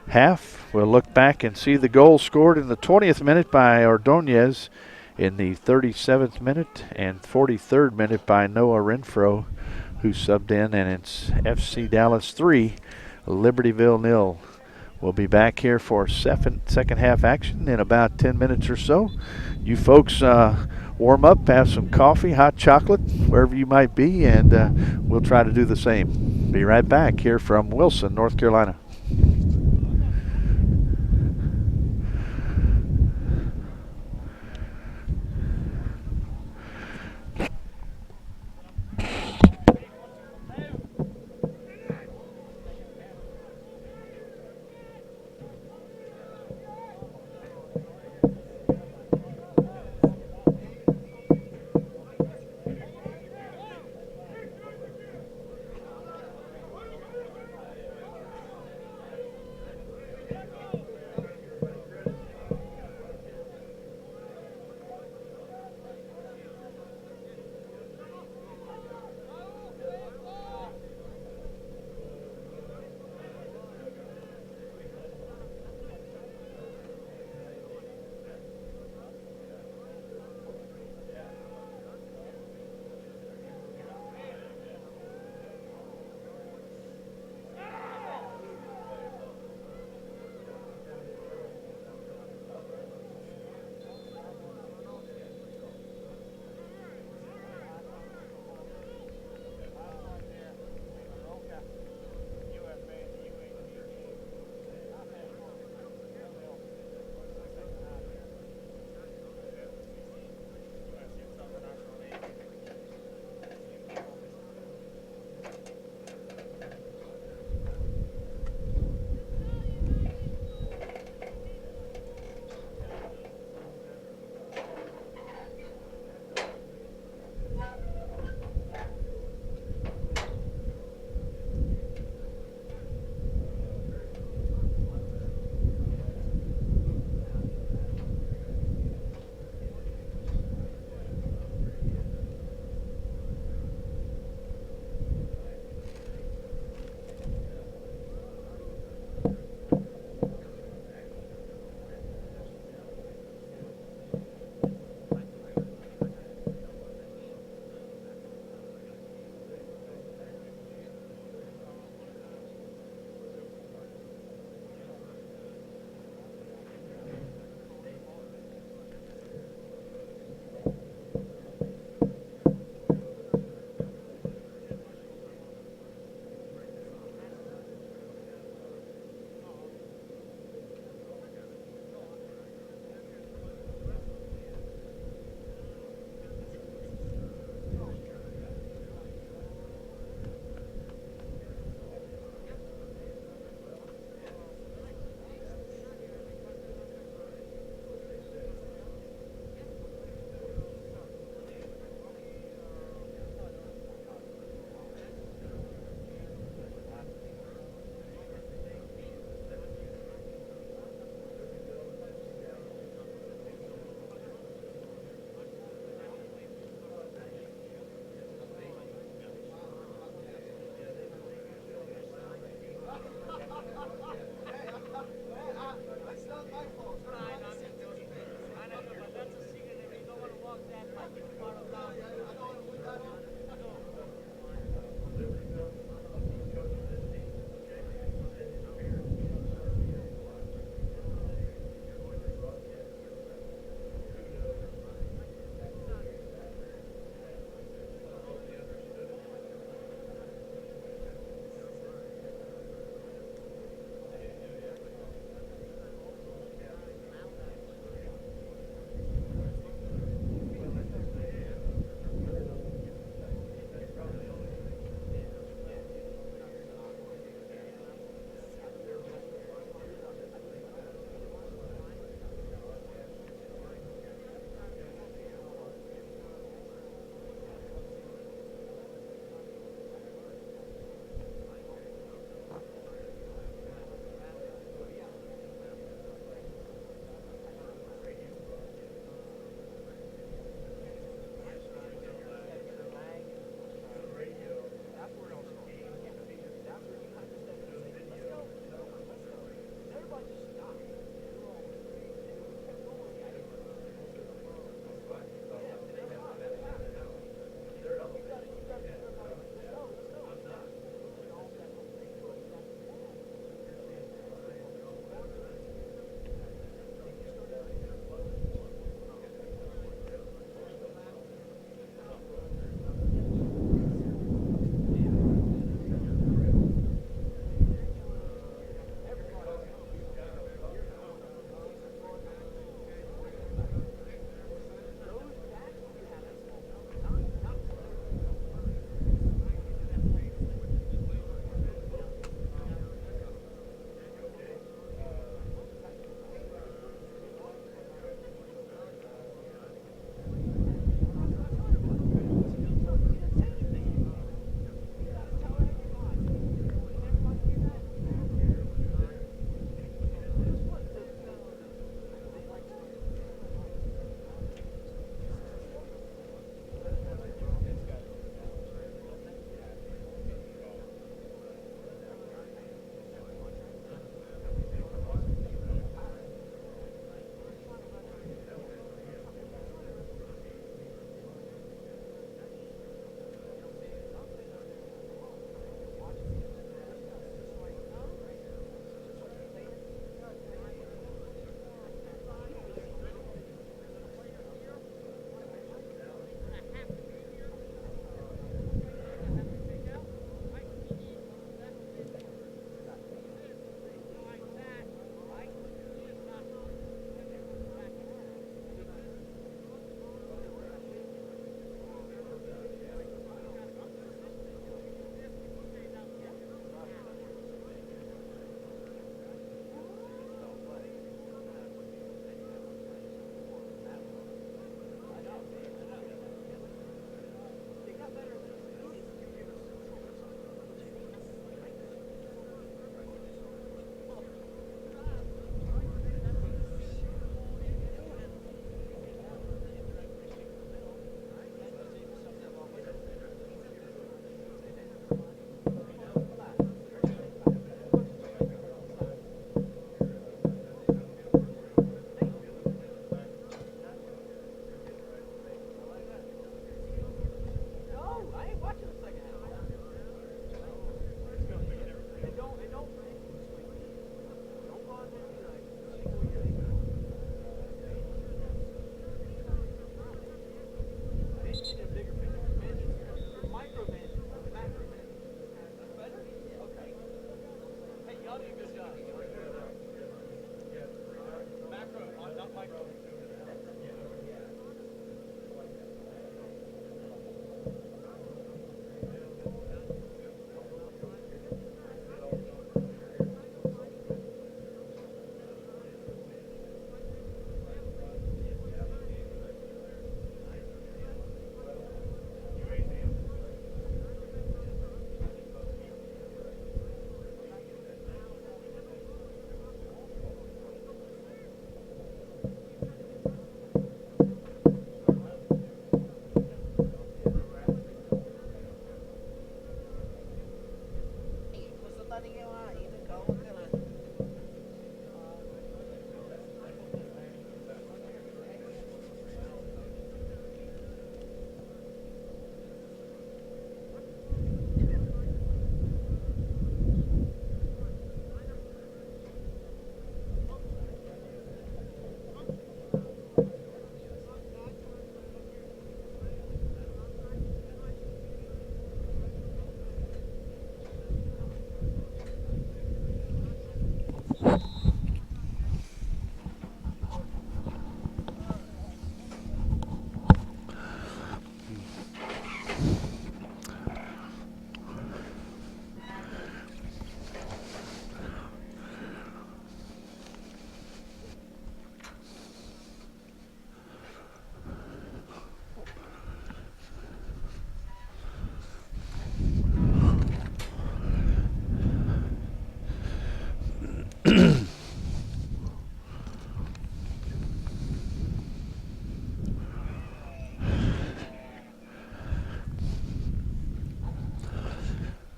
half, we'll look back and see the goal scored in the 20th minute by Ordonez, in the 37th minute and 43rd minute by Noah Renfro, who subbed in, and it's FC Dallas 3, Libertyville 0. We'll be back here for second half action in about 10 minutes or so. You folks warm up, have some coffee, hot chocolate, wherever you might be, and we'll try to do the same. Be right back here from Wilson, North Carolina.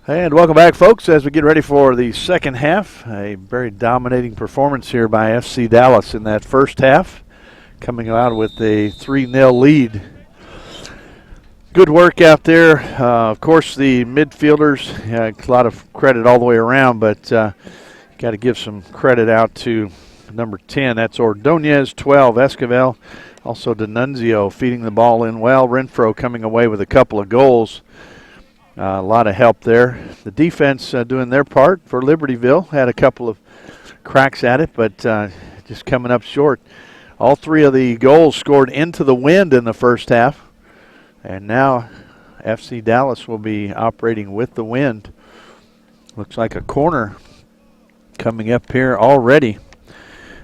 And welcome back, folks, as we get ready for the second half. A very dominating performance here by FC Dallas in that first half, coming out with a 3-0 lead. Good work out there. Of course, the midfielders, a lot of credit all the way around, but got to give some credit out to number 10. That's Ordonez, 12, Esquivel. Also D'Annunzio feeding the ball in well. Renfro coming away with a couple of goals. A lot of help there. The defense doing their part for Libertyville. Had a couple of cracks at it, but just coming up short. All three of the goals scored into the wind in the first half. And now FC Dallas will be operating with the wind. Looks like a corner coming up here already.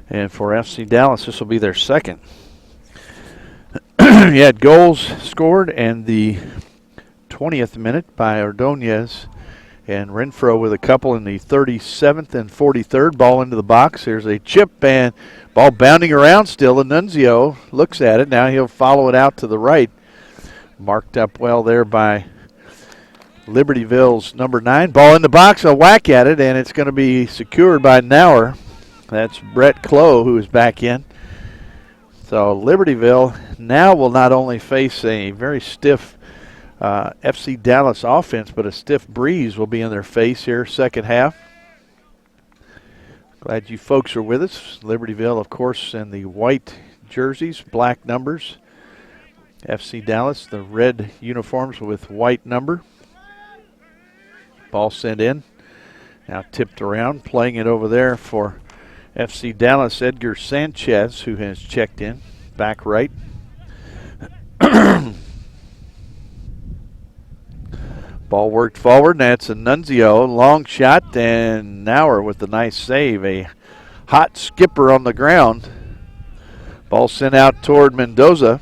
And for FC Dallas, this will be their second. You had goals scored and the 20th minute by Ordonez, and Renfro with a couple in the 37th and 43rd. Ball into the box. There's a chip and ball bounding around still. D'Annunzio looks at it. Now he'll follow it out to the right. Marked up well there by Libertyville's number 9. Ball in the box, a whack at it, and it's going to be secured by Nauer. That's Brett Clough who is back in. So Libertyville now will not only face a very stiff FC Dallas offense, but a stiff breeze will be in their face here second half. Glad you folks are with us. Libertyville, of course, in the white jerseys, black numbers. FC Dallas, the red uniforms with white number. Ball sent in. Now tipped around, playing it over there for FC Dallas, Edgar Sanchez, who has checked in, back right. Ball worked forward, and that's D'Annunzio. Long shot, and Nauer with a nice save. A hot skipper on the ground. Ball sent out toward Mendoza.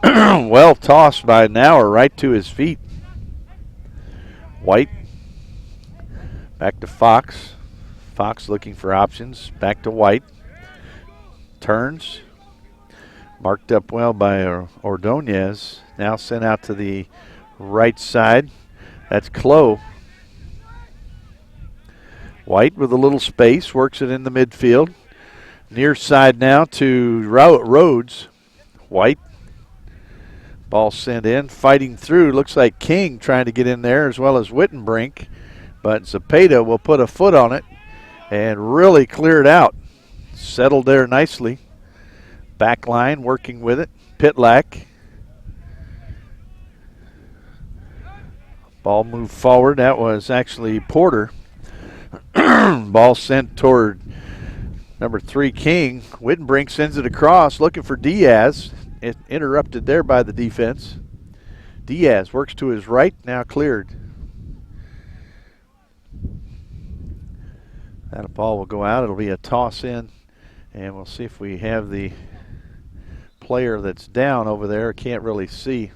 Well tossed by Nauer right to his feet. White. Back to Fox. Fox looking for options. Back to White. Turns. Marked up well by Ordonez. Now sent out to the right side. That's Clough. White with a little space. Works it in the midfield. Near side now to Rhodes. White. Ball sent in. Fighting through. Looks like King trying to get in there as well as Wittenbrink. But Zepeda will put a foot on it and really clear it out. Settled there nicely. Back line working with it. Pitlack. Ball moved forward. That was actually Porter. Ball sent toward Number 3, King. Wittenbrink sends it across, looking for Diaz. It interrupted there by the defense. Diaz works to his right, now cleared. That ball will go out. It'll be a toss in, and we'll see if we have the player that's down over there. Can't really see.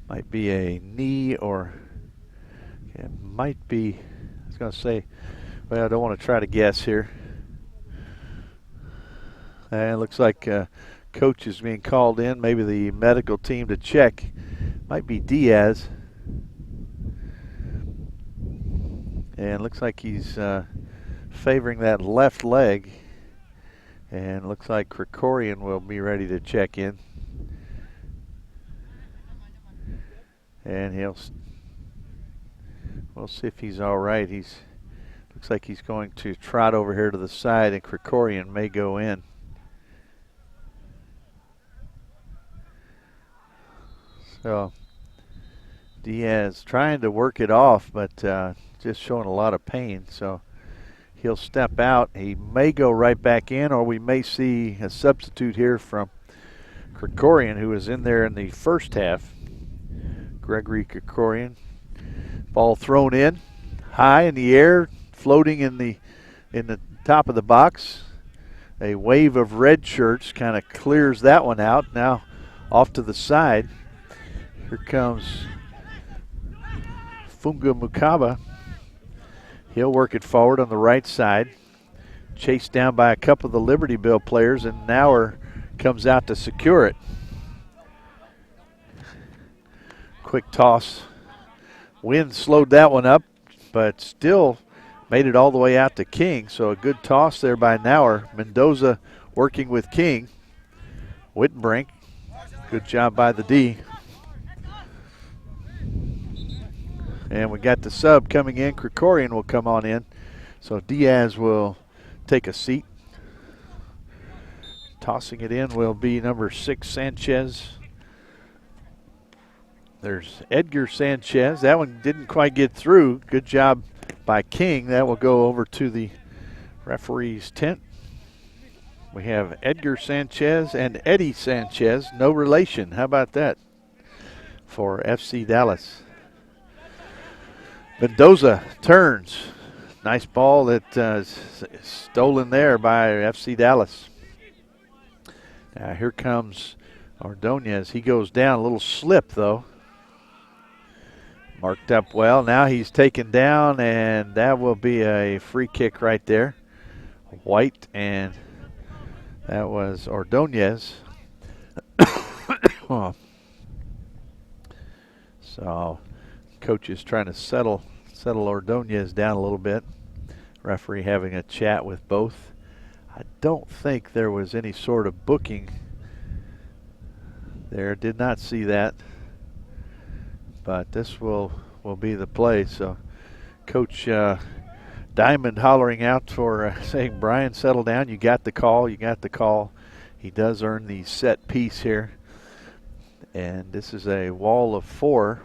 Might be a knee, or it might be, I was going to say, well, I don't want to try to guess here. And it looks like coach is being called in, maybe the medical team to check. Might be Diaz. And looks like he's favoring that left leg. And looks like Krikorian will be ready to check in. And we'll see if he's all right. Looks like he's going to trot over here to the side, and Krikorian may go in. So Diaz trying to work it off, but just showing a lot of pain. So he'll step out. He may go right back in, or we may see a substitute here from Krikorian, who was in there in the first half. Gregory Krikorian. Ball thrown in, high in the air, floating in the top of the box. A wave of red shirts kind of clears that one out. Now off to the side. Here comes Funga Mukaba. He'll work it forward on the right side. Chased down by a couple of the Libertyville players, and Nauer comes out to secure it. Quick toss. Wind slowed that one up, but still made it all the way out to King. So a good toss there by Nauer. Mendoza working with King. Wittenbrink, good job by the D. And we got the sub coming in. Krikorian will come on in. So Diaz will take a seat. Tossing it in will be number 6, Sanchez. There's Edgar Sanchez. That one didn't quite get through. Good job by King. That will go over to the referee's tent. We have Edgar Sanchez and Eddie Sanchez. No relation. How about that for FC Dallas? Mendoza turns. Nice ball that is stolen there by FC Dallas. Now here comes Ordonez. He goes down. A little slip, though. Marked up well. Now he's taken down, and that will be a free kick right there. White, and that was Ordonez. So coach is trying to settle Ordonez down a little bit. Referee having a chat with both. I don't think there was any sort of booking there. Did not see that. But this will be the play. So Coach Diamond hollering out for saying, Brian, settle down. You got the call. You got the call. He does earn the set piece here. And this is a wall of 4.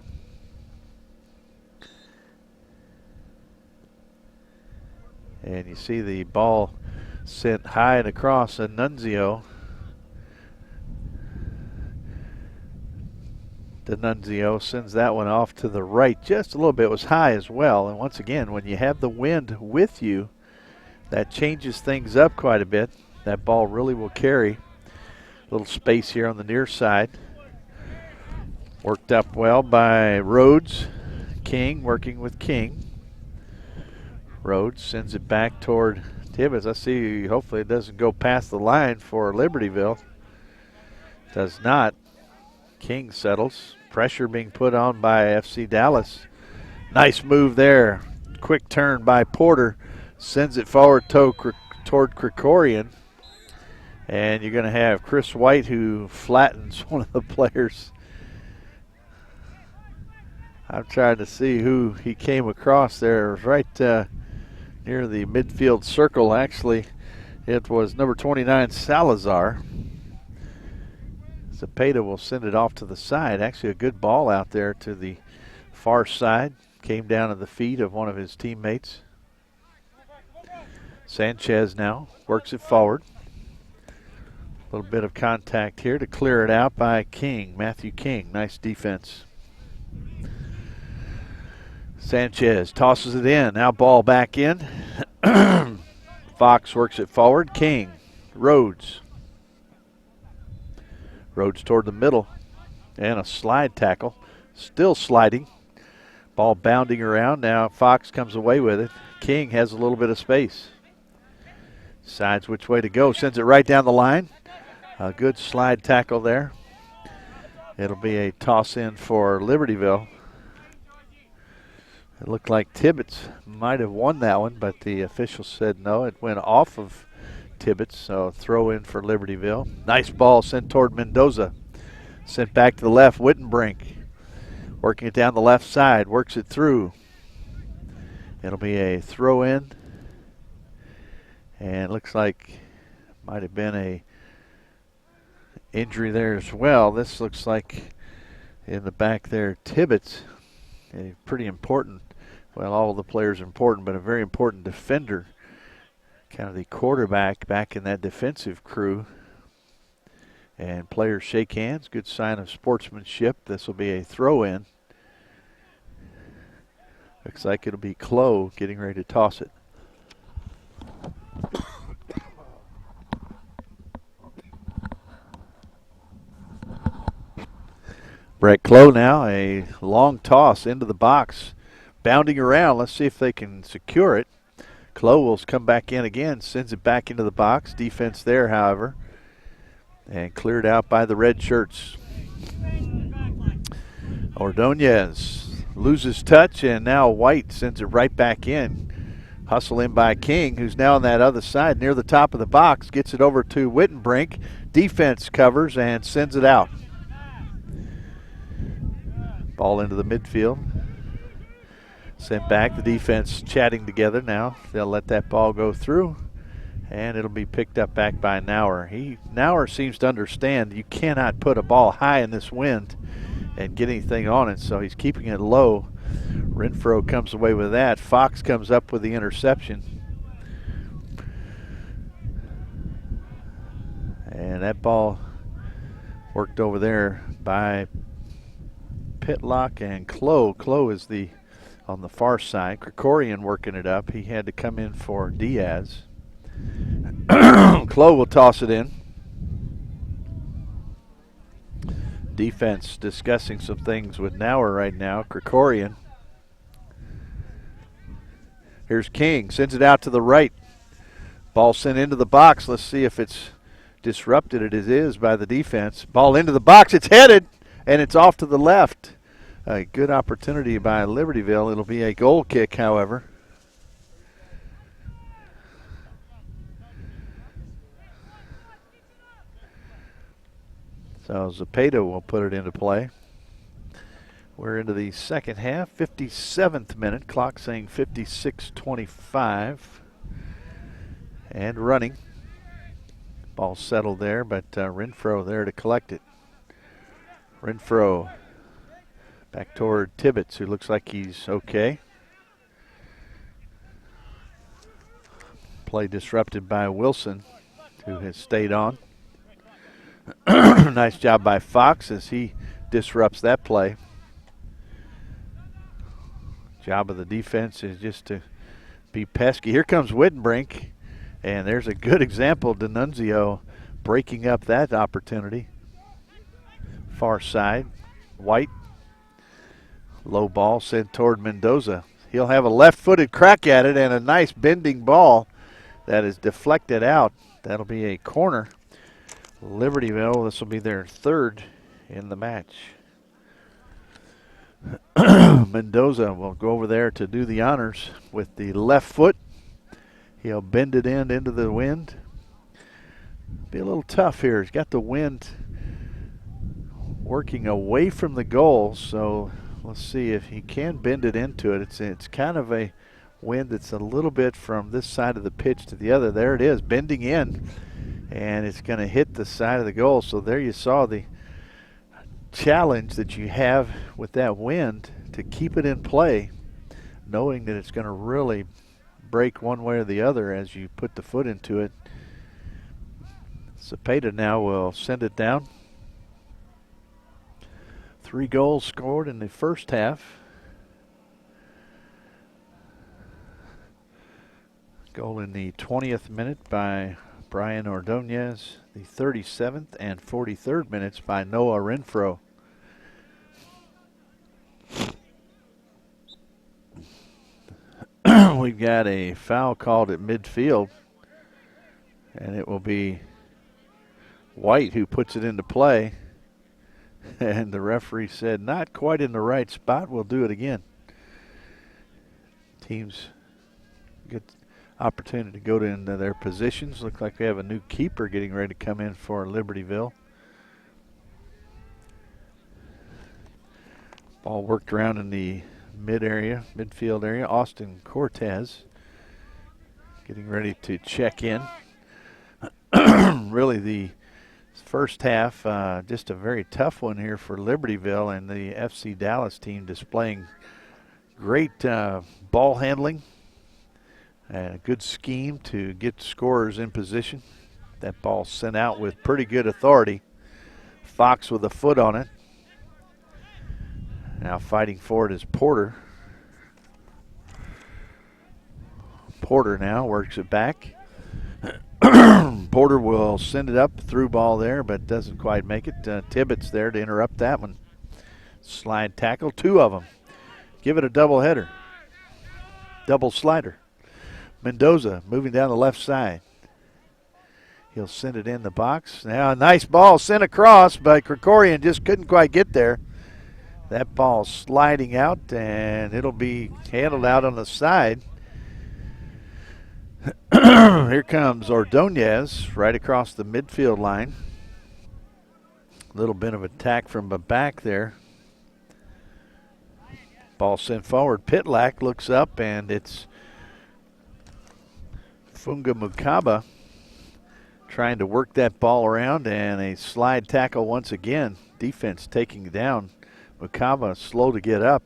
And you see the ball sent high and across. D'Annunzio sends that one off to the right just a little bit. It was high as well. And once again, when you have the wind with you, that changes things up quite a bit. That ball really will carry. A little space here on the near side. Worked up well by Rhodes. King working with King. Rhodes sends it back toward Tibbetts. I see, hopefully it doesn't go past the line for Libertyville. Does not. King settles. Pressure being put on by FC Dallas. Nice move there. Quick turn by Porter. Sends it forward toward Krikorian. And you're going to have Chris White, who flattens one of the players. I'm trying to see who he came across there. It was right near the midfield circle, actually. It was number 29, Salazar. Zepeda will send it off to the side. Actually a good ball out there to the far side. Came down at the feet of one of his teammates. Sanchez now works it forward. A little bit of contact here to clear it out by King, Matthew King. Nice defense. Sanchez tosses it in. Now ball back in. Fox works it forward. King, Rhodes. Rhodes toward the middle. And a slide tackle. Still sliding. Ball bounding around. Now Fox comes away with it. King has a little bit of space. Decides which way to go. Sends it right down the line. A good slide tackle there. It'll be a toss in for Libertyville. It looked like Tibbetts might have won that one, but the official said no. It went off of Tibbetts, so throw in for Libertyville. Nice ball sent toward Mendoza. Sent back to the left, Wittenbrink. Working it down the left side, works it through. It'll be a throw in. And it looks like might have been a injury there as well. This looks like in the back there, Tibbetts, a pretty important, well, all the players are important, but a very important defender, kind of the quarterback back in that defensive crew. And players shake hands, good sign of sportsmanship. This will be a throw in. Looks like it'll be Clough getting ready to toss it. Brett Clough now, a long toss into the box, bounding around. Let's see if they can secure it. Clough will come back in again, sends it back into the box. Defense there, however, and cleared out by the red shirts. Ordonez loses touch, and now White sends it right back in. Hustle in by King, who's now on that other side near the top of the box. Gets it over to Wittenbrink. Defense covers and sends it out. Ball into the midfield. Sent back. The defense chatting together now. They'll let that ball go through, and it'll be picked up back by Nauer. Nauer seems to understand you cannot put a ball high in this wind and get anything on it, so he's keeping it low. Renfro comes away with that. Fox comes up with the interception. And that ball worked over there by Pitlock and Clough. Clough is on the far side. Krikorian working it up. He had to come in for Diaz. Clough will toss it in. Defense discussing some things with Nauer right now. Krikorian. Here's King. Sends it out to the right. Ball sent into the box. Let's see if it's disrupted. It is by the defense. Ball into the box. It's headed, and it's off to the left. A good opportunity by Libertyville. It'll be a goal kick, however. So Zapata will put it into play. We're into the second half, 57th minute. Clock saying 56:25. And running. Ball settled there, but Renfro there to collect it. Renfro back toward Tibbetts, who looks like he's okay. Play disrupted by Wilson, who has stayed on. Nice job by Fox as he disrupts that play. Job of the defense is just to be pesky. Here comes Wittenbrink, and there's a good example of D'Annunzio breaking up that opportunity. Far side, White. Low ball sent toward Mendoza. He'll have a left-footed crack at it and a nice bending ball that is deflected out. That'll be a corner. Libertyville, this will be their third in the match. Mendoza will go over there to do the honors with the left foot. He'll bend it into the wind. Be a little tough here. He's got the wind working away from the goal, so let's see if he can bend it into it. It's kind of a wind that's a little bit from this side of the pitch to the other. There it is, bending in, and it's going to hit the side of the goal. So there you saw the challenge that you have with that wind to keep it in play, knowing that it's going to really break one way or the other as you put the foot into it. Cepeda now will send it down. 3 goals scored in the first half. Goal in the 20th minute by Brian Ordonez. The 37th and 43rd minutes by Noah Renfro. We've got a foul called at midfield, and it will be White who puts it into play. And the referee said, not quite in the right spot, we'll do it again. Teams get opportunity to go into their positions. Looks like we have a new keeper getting ready to come in for Libertyville. Ball worked around in the midfield area. Austin Cortez getting ready to check in. Really the first half, just a very tough one here for Libertyville, and the FC Dallas team displaying great ball handling and a good scheme to get scorers in position. That ball sent out with pretty good authority. Fox with a foot on it. Now fighting for it is Porter. Porter now works it back. Porter will send it up, through ball there, but doesn't quite make it. Tibbetts there to interrupt that one. Slide tackle, 2 of them. Give it a double header. Double slider. Mendoza moving down the left side. He'll send it in the box. Now a nice ball sent across, but Krikorian just couldn't quite get there. That ball sliding out, and it'll be handled out on the side. Here comes Ordonez right across the midfield line. A little bit of attack from the back there. Ball sent forward. Pitlack looks up, and it's Funga Mukaba trying to work that ball around, and a slide tackle once again. Defense taking down. Mukaba slow to get up.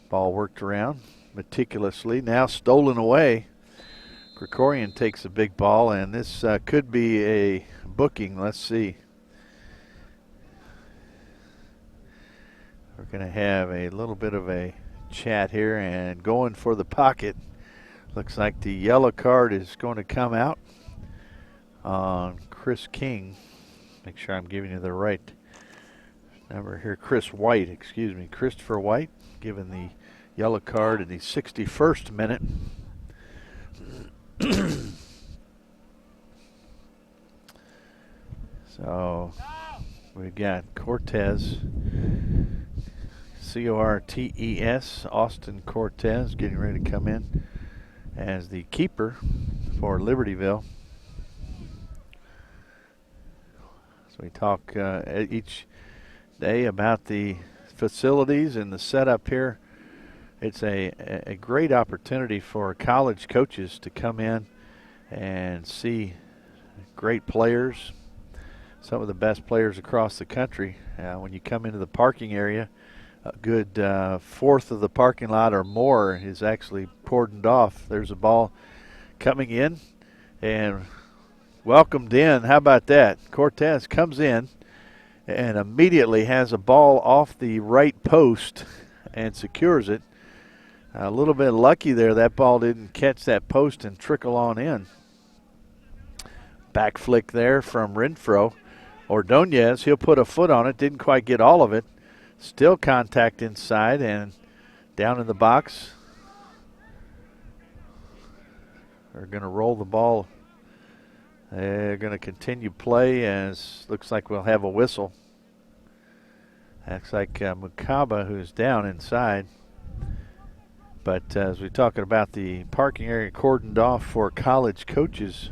Ball worked around meticulously, now stolen away. Krikorian takes a big ball, and this could be a booking. Let's see. We're going to have a little bit of a chat here, and going for the pocket. Looks like the yellow card is going to come out on Chris King. Make sure I'm giving you the right number here. Christopher White given the yellow card in the 61st minute. So we've got Cortez, Cortes, Austin Cortez, getting ready to come in as the keeper for Libertyville. So we talk each day about the facilities and the setup here. It's a great opportunity for college coaches to come in and see great players, some of the best players across the country. When you come into the parking area, a good fourth of the parking lot or more is actually cordoned off. There's a ball coming in and welcomed in. How about that? Cortez comes in and immediately has a ball off the right post and secures it. A little bit lucky there. That ball didn't catch that post and trickle on in. Back flick there from Renfro. Ordonez, he'll put a foot on it. Didn't quite get all of it. Still contact inside and down in the box. They're going to roll the ball. They're going to continue play as looks like we'll have a whistle. Looks like Mukaba, who's down inside. But as we're talking about the parking area cordoned off for college coaches,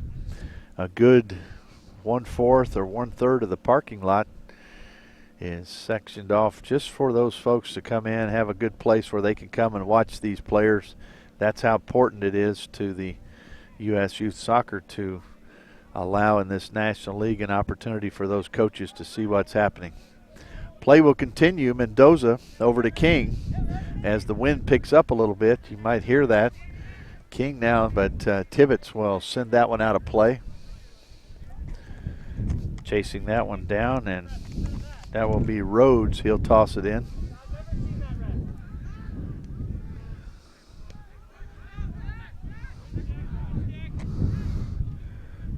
a good 1/4 or 1/3 of the parking lot is sectioned off just for those folks to come in, have a good place where they can come and watch these players. That's how important it is to the U.S. Youth Soccer to allow in this National League an opportunity for those coaches to see what's happening. Play will continue. Mendoza over to King. as the wind picks up a little bit. You might hear that. King now, but Tibbetts will send that one out of play. Chasing that one down, and that will be Rhodes. He'll toss it in.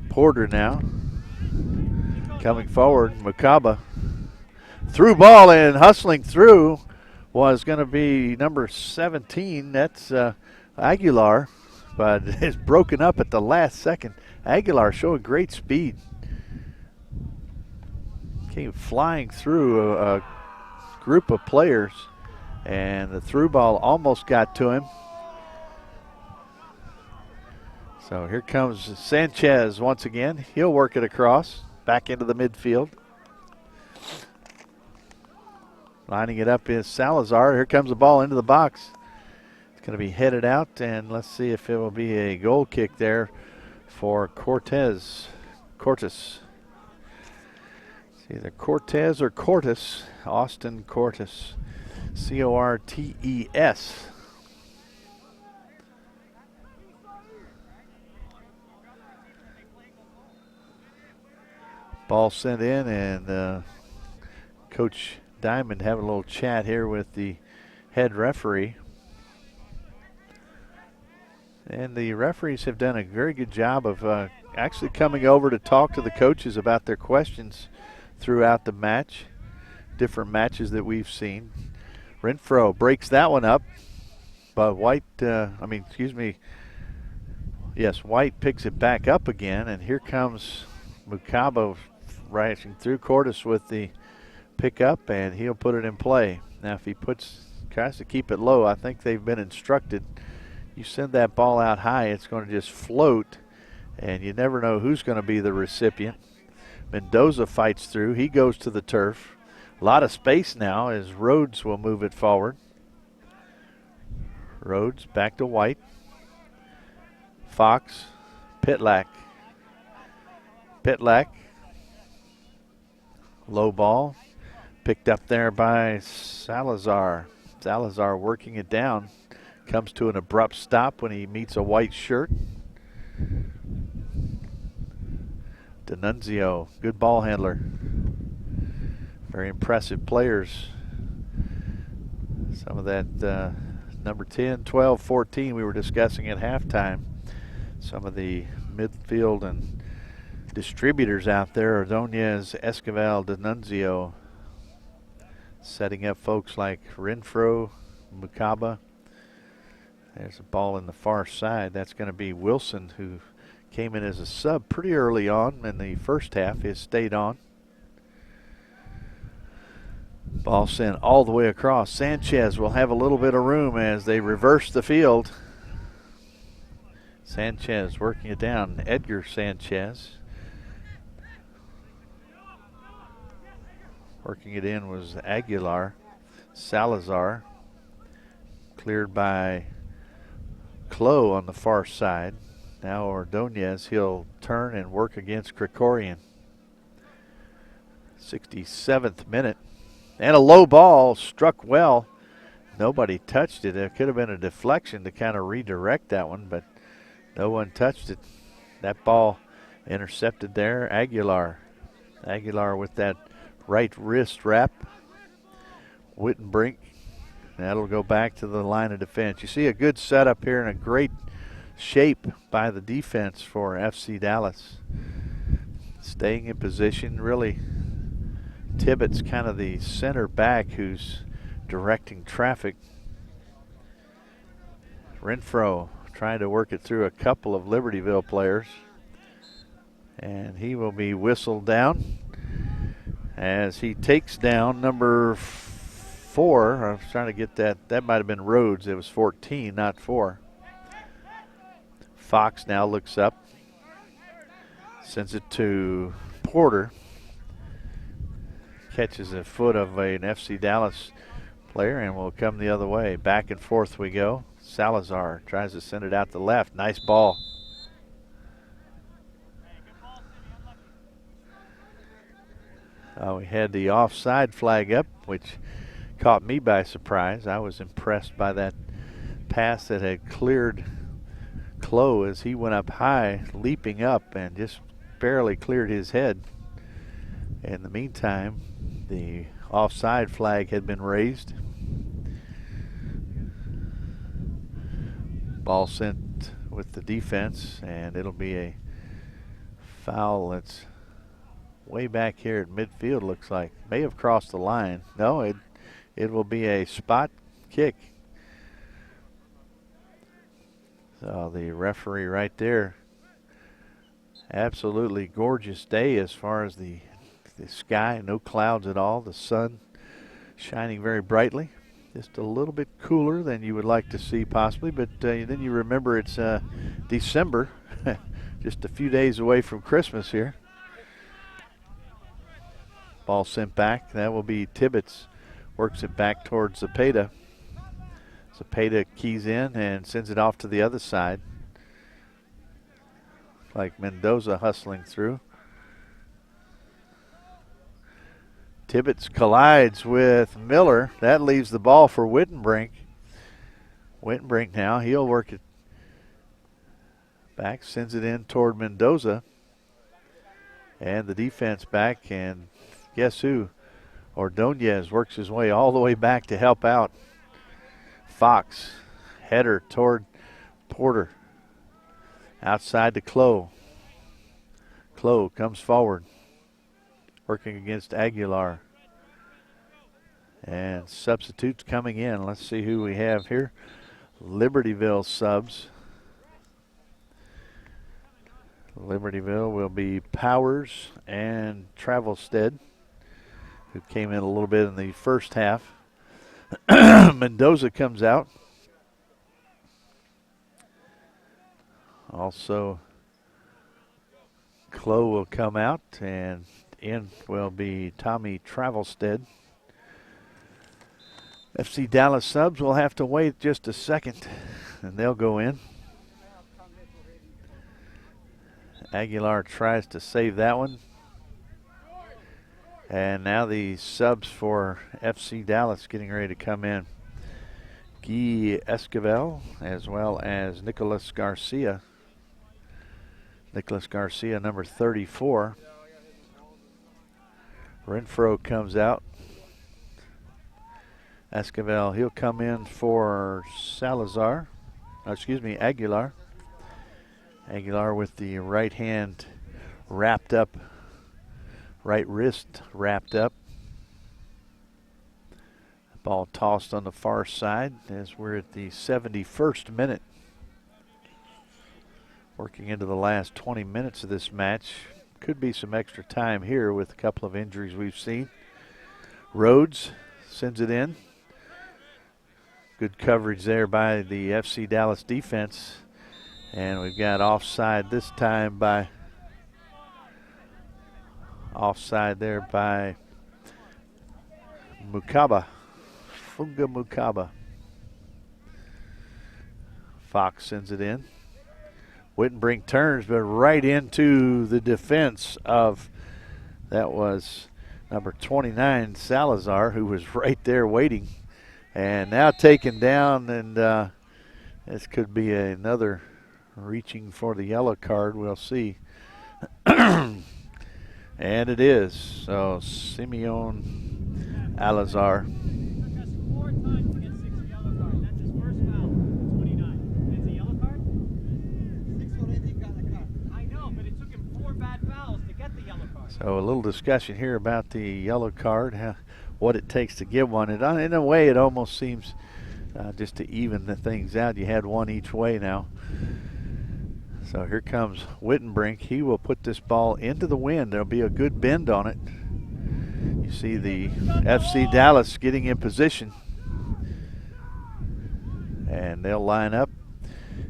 Porter now coming forward. Mukaba through ball, and hustling through was going to be number 17. That's Aguilar, but it's broken up at the last second. Aguilar showing great speed. Came flying through a group of players, and the through ball almost got to him. So here comes Sanchez once again. He'll work it across, back into the midfield. Lining it up is Salazar. Here comes the ball into the box. It's going to be headed out, and let's see if it will be a goal kick there for Cortez. It's either Cortez or Cortes. Austin Cortes. C-O-R-T-E-S. Ball sent in, and Coach Diamond having a little chat here with the head referee. And the referees have done a very good job of actually coming over to talk to the coaches about their questions throughout the match, different matches that we've seen. Renfro breaks that one up, but White picks it back up again, and here comes Mukaba rising through. Cordes with the pickup, and he'll put it in play. Now if he tries to keep it low, I think they've been instructed, you send that ball out high, it's going to just float, and you never know who's going to be the recipient. Mendoza fights through. He goes to the turf. A lot of space now as Rhodes will move it forward. Rhodes back to White. Fox. Pitlack. Low ball. Picked up there by Salazar. Salazar working it down. Comes to an abrupt stop when he meets a white shirt. D'Annunzio, good ball handler. Very impressive players. Some of that number 10, 12, 14 we were discussing at halftime. Some of the midfield and distributors out there, Ordonez, Esquivel, D'Annunzio, setting up folks like Renfro, Mukaba. There's a ball in the far side. That's going to be Wilson, who came in as a sub pretty early on in the first half. He stayed on. Ball sent all the way across. Sanchez will have a little bit of room as they reverse the field. Sanchez working it down. Edgar Sanchez. Working it in was Aguilar. Salazar. Cleared by Clo on the far side. Now Ordonez, he'll turn and work against Krikorian. 67th minute. And a low ball struck well. Nobody touched it. It could have been a deflection to kind of redirect that one, but no one touched it. That ball intercepted there. Aguilar with that right wrist wrap. Wittenbrink. That'll go back to the line of defense. You see a good setup here and a great shape by the defense for FC Dallas. Staying in position, really. Tibbetts kind of the center back who's directing traffic. Renfro trying to work it through a couple of Libertyville players. And he will be whistled down as he takes down number 4. I was trying to get that. That might have been Rhodes. It was 14, not 4. Fox now looks up. Sends it to Porter. Catches a foot of an FC Dallas player and will come the other way. Back and forth we go. Salazar tries to send it out the left. Nice ball. We had the offside flag up, which caught me by surprise. I was impressed by that pass that had cleared Clough as he went up high, leaping up, and just barely cleared his head. In the meantime, the offside flag had been raised. Ball sent with the defense, and it'll be a foul that's way back here at midfield, looks like. May have crossed the line. No, it will be a spot kick. So the referee right there, absolutely gorgeous day as far as the sky, no clouds at all, the sun shining very brightly. Just a little bit cooler than you would like to see possibly, but then you remember it's December, just a few days away from Christmas here. Ball sent back. That will be Tibbetts. Works it back towards Zepeda. Zepeda keys in and sends it off to the other side. Like Mendoza hustling through. Tibbetts collides with Miller. That leaves the ball for Wittenbrink. Wittenbrink now, he'll work it back, sends it in toward Mendoza. And the defense back, and guess who? Ordonez works his way all the way back to help out. Fox, header toward Porter. Outside to Clough. Clough comes forward, working against Aguilar. And substitutes coming in. Let's see who we have here. Libertyville subs. Libertyville will be Powers and Travelstead, who came in a little bit in the first half. Mendoza comes out. Also, Clough will come out, and in will be Tommy Travelstead. FC Dallas subs will have to wait just a second, and they'll go in. Aguilar tries to save that one. And now the subs for FC Dallas getting ready to come in. Guy Esquivel as well as Nicolas Garcia. Nicolas Garcia, number 34. Renfro comes out. Esquivel, he'll come in for Aguilar. Aguilar with the right hand wrapped up, right wrist wrapped up. Ball tossed on the far side as we're at the 71st minute. Working into the last 20 minutes of this match. Could be some extra time here with a couple of injuries we've seen. Rhodes sends it in. Good coverage there by the FC Dallas defense. And we've got offside this time by Mukaba. Funga Mukaba. Fox sends it in. Wittenbrink turns, but right into the defense of, that was number 29, Salazar, who was right there waiting. And now taken down, and this could be another reaching for the yellow card. We'll see. And it is. So Simeon Alazar. So a little discussion here about the yellow card, what it takes to give one. And in a way, it almost seems just to even the things out. You had one each way now. So here comes Wittenbrink. He will put this ball into the wind. There'll be a good bend on it. You see the FC Dallas getting in position. And they'll line up.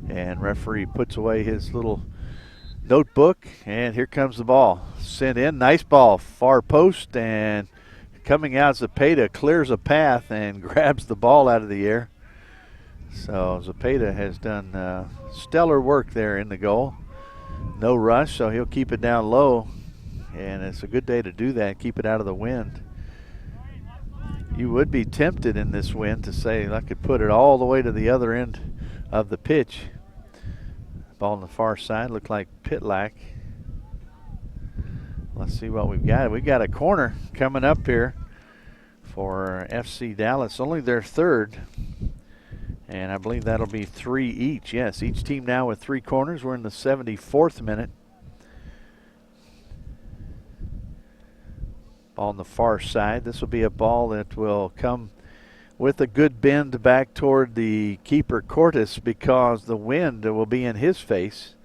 And referee puts away his little notebook. And here comes the ball. Sent in. Nice ball. Far post. And coming out, Zepeda clears a path and grabs the ball out of the air. So Zepeda has done stellar work there in the goal. No rush, so he'll keep it down low. And it's a good day to do that, keep it out of the wind. You would be tempted in this wind to say I could put it all the way to the other end of the pitch. Ball on the far side, looked like Pitlack. Let's see what we've got. We've got a corner coming up here for FC Dallas, only their third. And I believe that'll be 3 each. Yes, each team now with 3 corners. We're in the 74th minute. Ball on the far side. This will be a ball that will come with a good bend back toward the keeper Cortis because the wind will be in his face.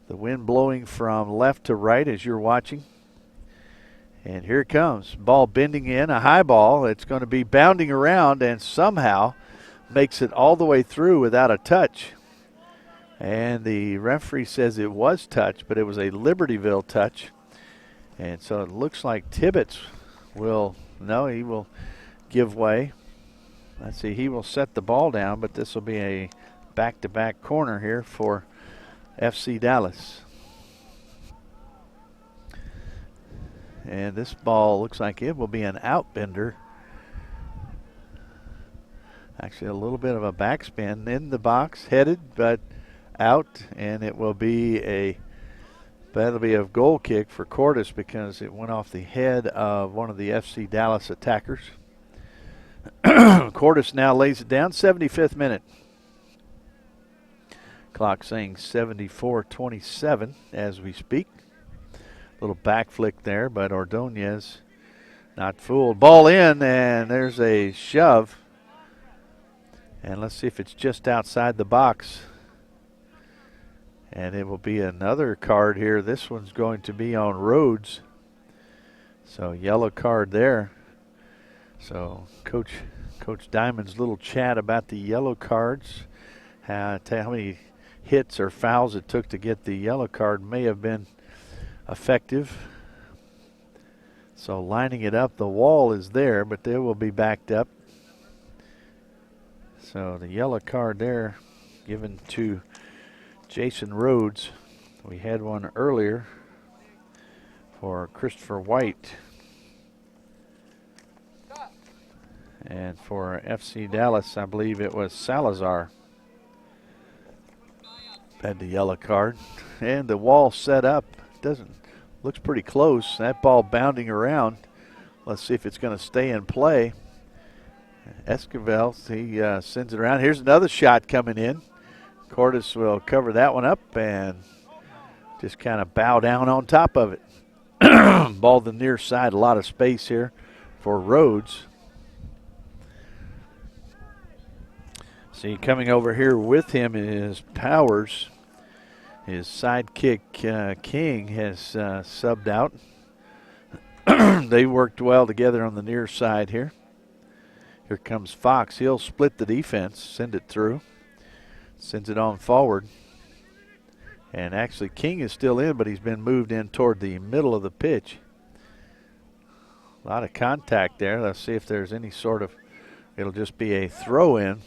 The wind blowing from left to right as you're watching. And here it comes. Ball bending in, a high ball. It's going to be bounding around and somehow makes it all the way through without a touch. And the referee says it was touch, but it was a Libertyville touch. And so it looks like Tibbetts he will give way. Let's see, he will set the ball down, but this will be a back-to-back corner here for FC Dallas. And this ball looks like it will be an outbender. Actually, a little bit of a backspin in the box, headed, but out, and it will be that'll be a goal kick for Cortis because it went off the head of one of the FC Dallas attackers. Cortis now lays it down, 75th minute. Clock saying 74-27 as we speak. Little back flick there, but Ordonez not fooled. Ball in, and there's a shove. And let's see if it's just outside the box. And it will be another card here. This one's going to be on Rhodes. So yellow card there. So Coach Diamond's little chat about the yellow cards. Tell you how many hits or fouls it took to get the yellow card may have been effective. So lining it up, the wall is there, but they will be backed up. So the yellow card there given to Jason Rhodes. We had one earlier for Christopher White. And for FC Dallas, I believe it was Salazar. Had the yellow card. And the wall set up. Looks pretty close. That ball bounding around. Let's see if it's going to stay in play. Esquivel, he sends it around. Here's another shot coming in. Cortis will cover that one up and just kind of bow down on top of it. Ball to the near side, a lot of space here for Rhodes. See, coming over here with him is Powers. His sidekick, King, has subbed out. They worked well together on the near side here. Here comes Fox. He'll split the defense, send it through. Sends it on forward. And actually King is still in, but he's been moved in toward the middle of the pitch. A lot of contact there. Let's see if there's any sort of, it'll just be a throw in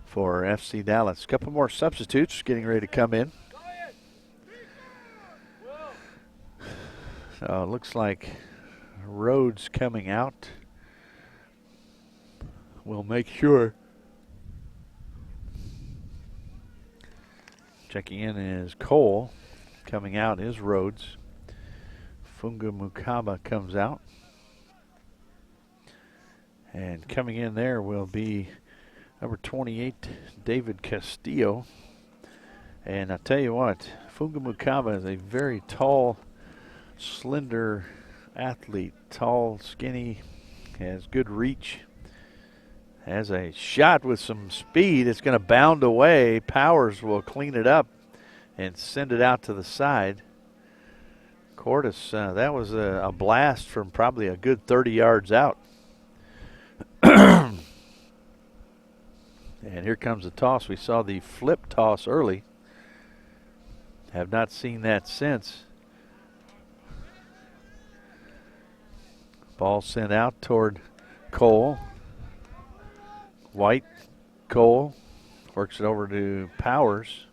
for FC Dallas. A couple more substitutes getting ready to come in. So it looks like Rhodes coming out. We'll make sure. Checking in is Cole. Coming out is Rhodes. Funga Mukaba comes out. And coming in there will be number 28, David Castillo. And I tell you what, Funga Mukaba is a very tall, slender athlete. Tall, skinny, has good reach. Has a shot with some speed. It's going to bound away. Powers will clean it up and send it out to the side. Cortis, that was a blast from probably a good 30 yards out. And here comes the toss. We saw the flip toss early. Have not seen that since. Ball sent out toward Cole. White, Cole, works it over to Powers.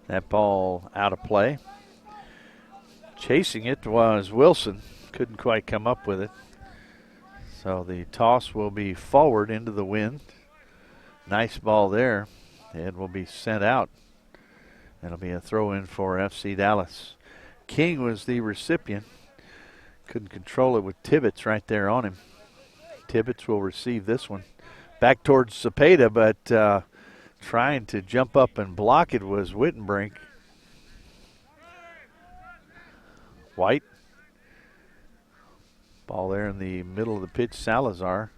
That ball out of play. Chasing it was Wilson. Couldn't quite come up with it. So the toss will be forward into the wind. Nice ball there. It will be sent out. It'll be a throw in for FC Dallas. King was the recipient. Couldn't control it with Tibbetts right there on him. Tibbetts will receive this one. Back towards Cepeda, but trying to jump up and block it was Wittenbrink. White. Ball there in the middle of the pitch, Salazar.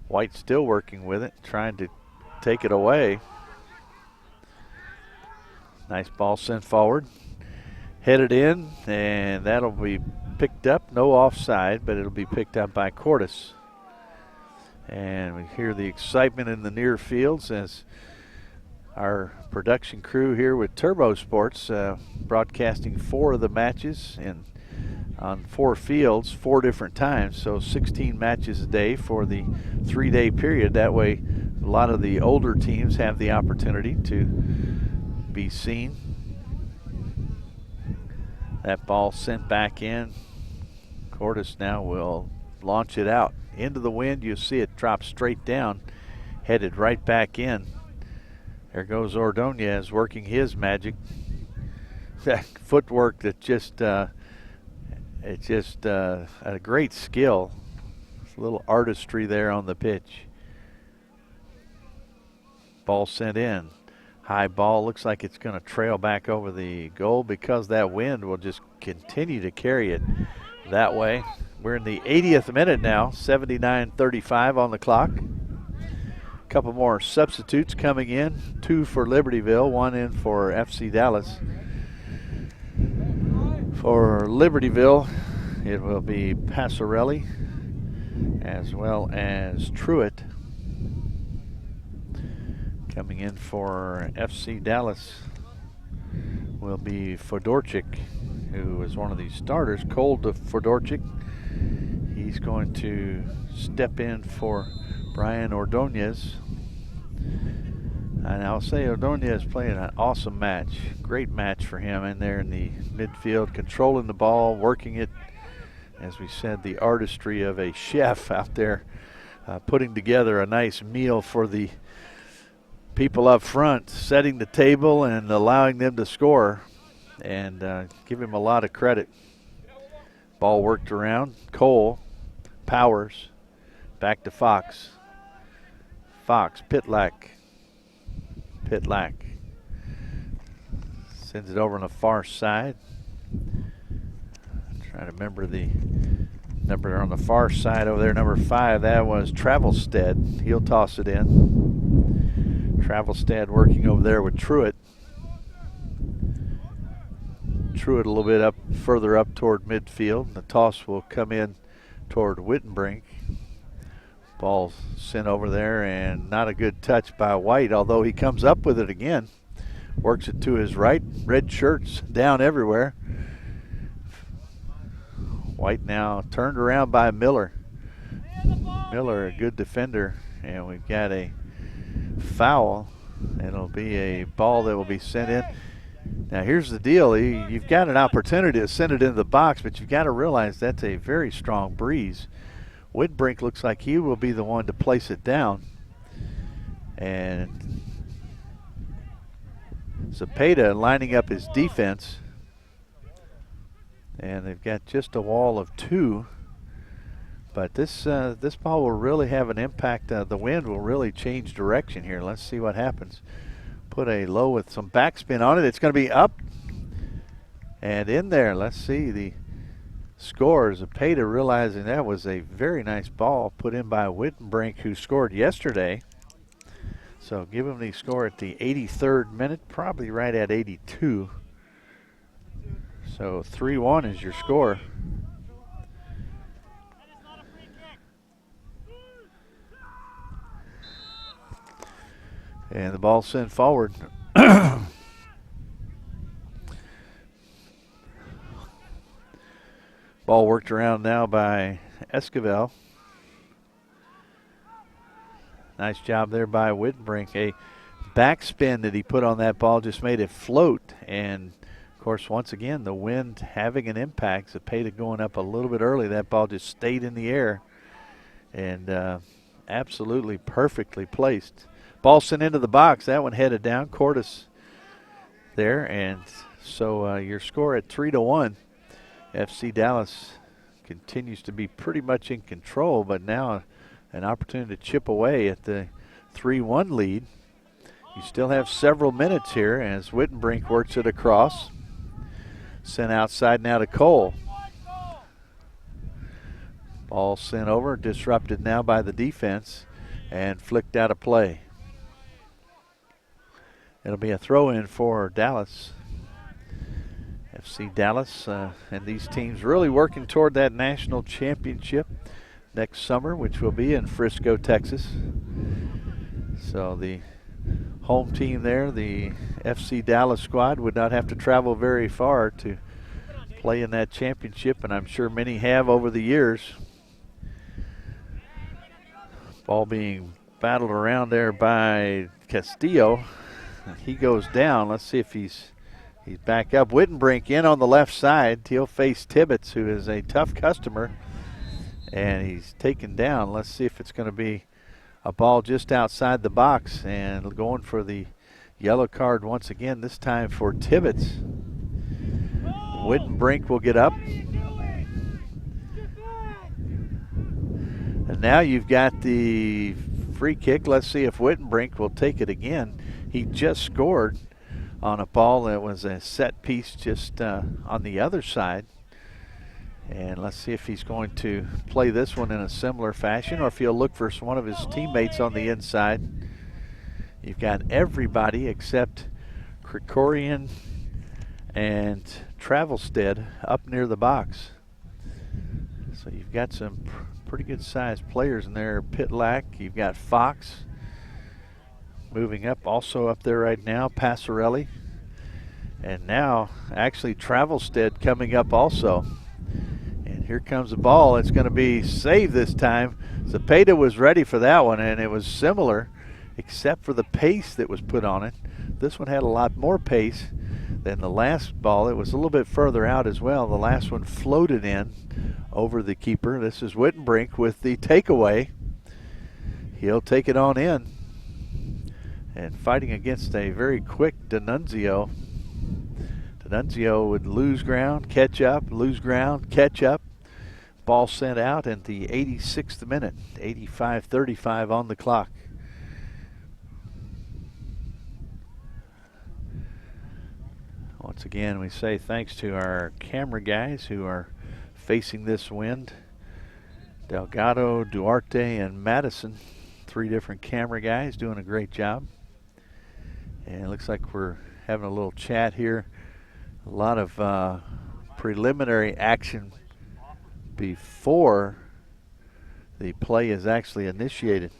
White still working with it, trying to take it away. Nice ball sent forward. Headed in, and that'll be picked up. No offside, but it'll be picked up by Cordes. And we hear the excitement in the near fields as our production crew here with Turbo Sports broadcasting 4 of the matches on 4 fields 4 different times, so 16 matches a day for the 3-day period. That way a lot of the older teams have the opportunity to be seen. That ball sent back in. Cordes now will launch it out into the wind. You see it drop straight down, headed right back in. There goes Ordonez working his magic. That footwork that just it's just a great skill. It's a little artistry there on the pitch. Ball sent in. High ball, looks like it's going to trail back over the goal because that wind will just continue to carry it that way. We're in the 80th minute now, 79:35 on the clock. A couple more substitutes coming in, 2 for Libertyville, 1 in for FC Dallas. For Libertyville, it will be Passarelli as well as Truitt. Coming in for FC Dallas will be Fodorczyk, who is one of the starters. Cold to Fodorczyk. He's going to step in for Brian Ordonez. And I'll say Ordonez playing an awesome match. Great match for him in there in the midfield, controlling the ball, working it. As we said, the artistry of a chef out there putting together a nice meal for the people up front, setting the table and allowing them to score, and give him a lot of credit. Ball worked around. Cole, Powers, back to Fox. Fox, Pitlack. Pitlack sends it over on the far side. Trying to remember the number on the far side over there, number 5. That was Travelstead. He'll toss it in. Travelstead working over there with Truitt. Truitt a little bit up, further up toward midfield. The toss will come in toward Wittenbrink. Ball sent over there, and not a good touch by White, although he comes up with it again. Works it to his right. Red shirts down everywhere. White now turned around by Miller. Miller, a good defender, and we've got a foul. It'll be a ball that will be sent in. Now here's the deal. You've got an opportunity to send it into the box, but you've got to realize that's a very strong breeze. Wittenbrink looks like he will be the one to place it down. And Cepeda lining up his defense. And they've got just a wall of 2. But this ball will really have an impact. The wind will really change direction here. Let's see what happens. Put a low with some backspin on it. It's going to be up and in there. Let's see the score. Cepeda realizing that was a very nice ball put in by Wittenbrink, who scored yesterday. So give him the score at the 83rd minute, probably right at 82. So 3-1 is your score. And the ball sent forward. Ball worked around now by Esquivel. Nice job there by Wittenbrink. A backspin that he put on that ball just made it float. And, of course, once again, the wind having an impact. Cepeda going up a little bit early. That ball just stayed in the air and absolutely perfectly placed. Ball sent into the box. That one headed down. Cordes there, and so your score at 3-1. FC Dallas continues to be pretty much in control, but now an opportunity to chip away at the 3-1 lead. You still have several minutes here as Wittenbrink works it across. Sent outside now to Cole. Ball sent over, disrupted now by the defense, and flicked out of play. It'll be a throw-in for Dallas. FC Dallas and these teams really working toward that national championship next summer, which will be in Frisco, Texas. So the home team there, the FC Dallas squad, would not have to travel very far to play in that championship, and I'm sure many have over the years. Ball being battled around there by Castillo. He goes down. Let's see if he's back up. Wittenbrink in on the left side. He'll face Tibbetts, who is a tough customer, and he's taken down. Let's see if it's going to be a ball just outside the box, and going for the yellow card once again, this time for Tibbetts. Wittenbrink will get up. And now you've got the free kick. Let's see if Wittenbrink will take it again. He just scored on a ball that was a set piece just on the other side. And let's see if he's going to play this one in a similar fashion, or if he'll look for one of his teammates on the inside. You've got everybody except Krikorian and Travelstead up near the box. So you've got some pretty good sized players in there. Pitlack, you've got Fox moving up, also up there right now, Passarelli. And now actually Travelstead coming up also. And here comes the ball. It's going to be saved this time. Zepeda was ready for that one, and it was similar except for the pace that was put on it. This one had a lot more pace than the last ball. It was a little bit further out as well. The last one floated in over the keeper. This is Wittenbrink with the takeaway. He'll take it on in. And fighting against a very quick D'Annunzio. D'Annunzio would lose ground, catch up, lose ground, catch up. Ball sent out at the 86th minute, 85:35 on the clock. Once again, we say thanks to our camera guys who are facing this wind. Delgado, Duarte, and Madison. 3 different camera guys doing a great job. And it looks like we're having a little chat here. A lot of preliminary action before the play is actually initiated.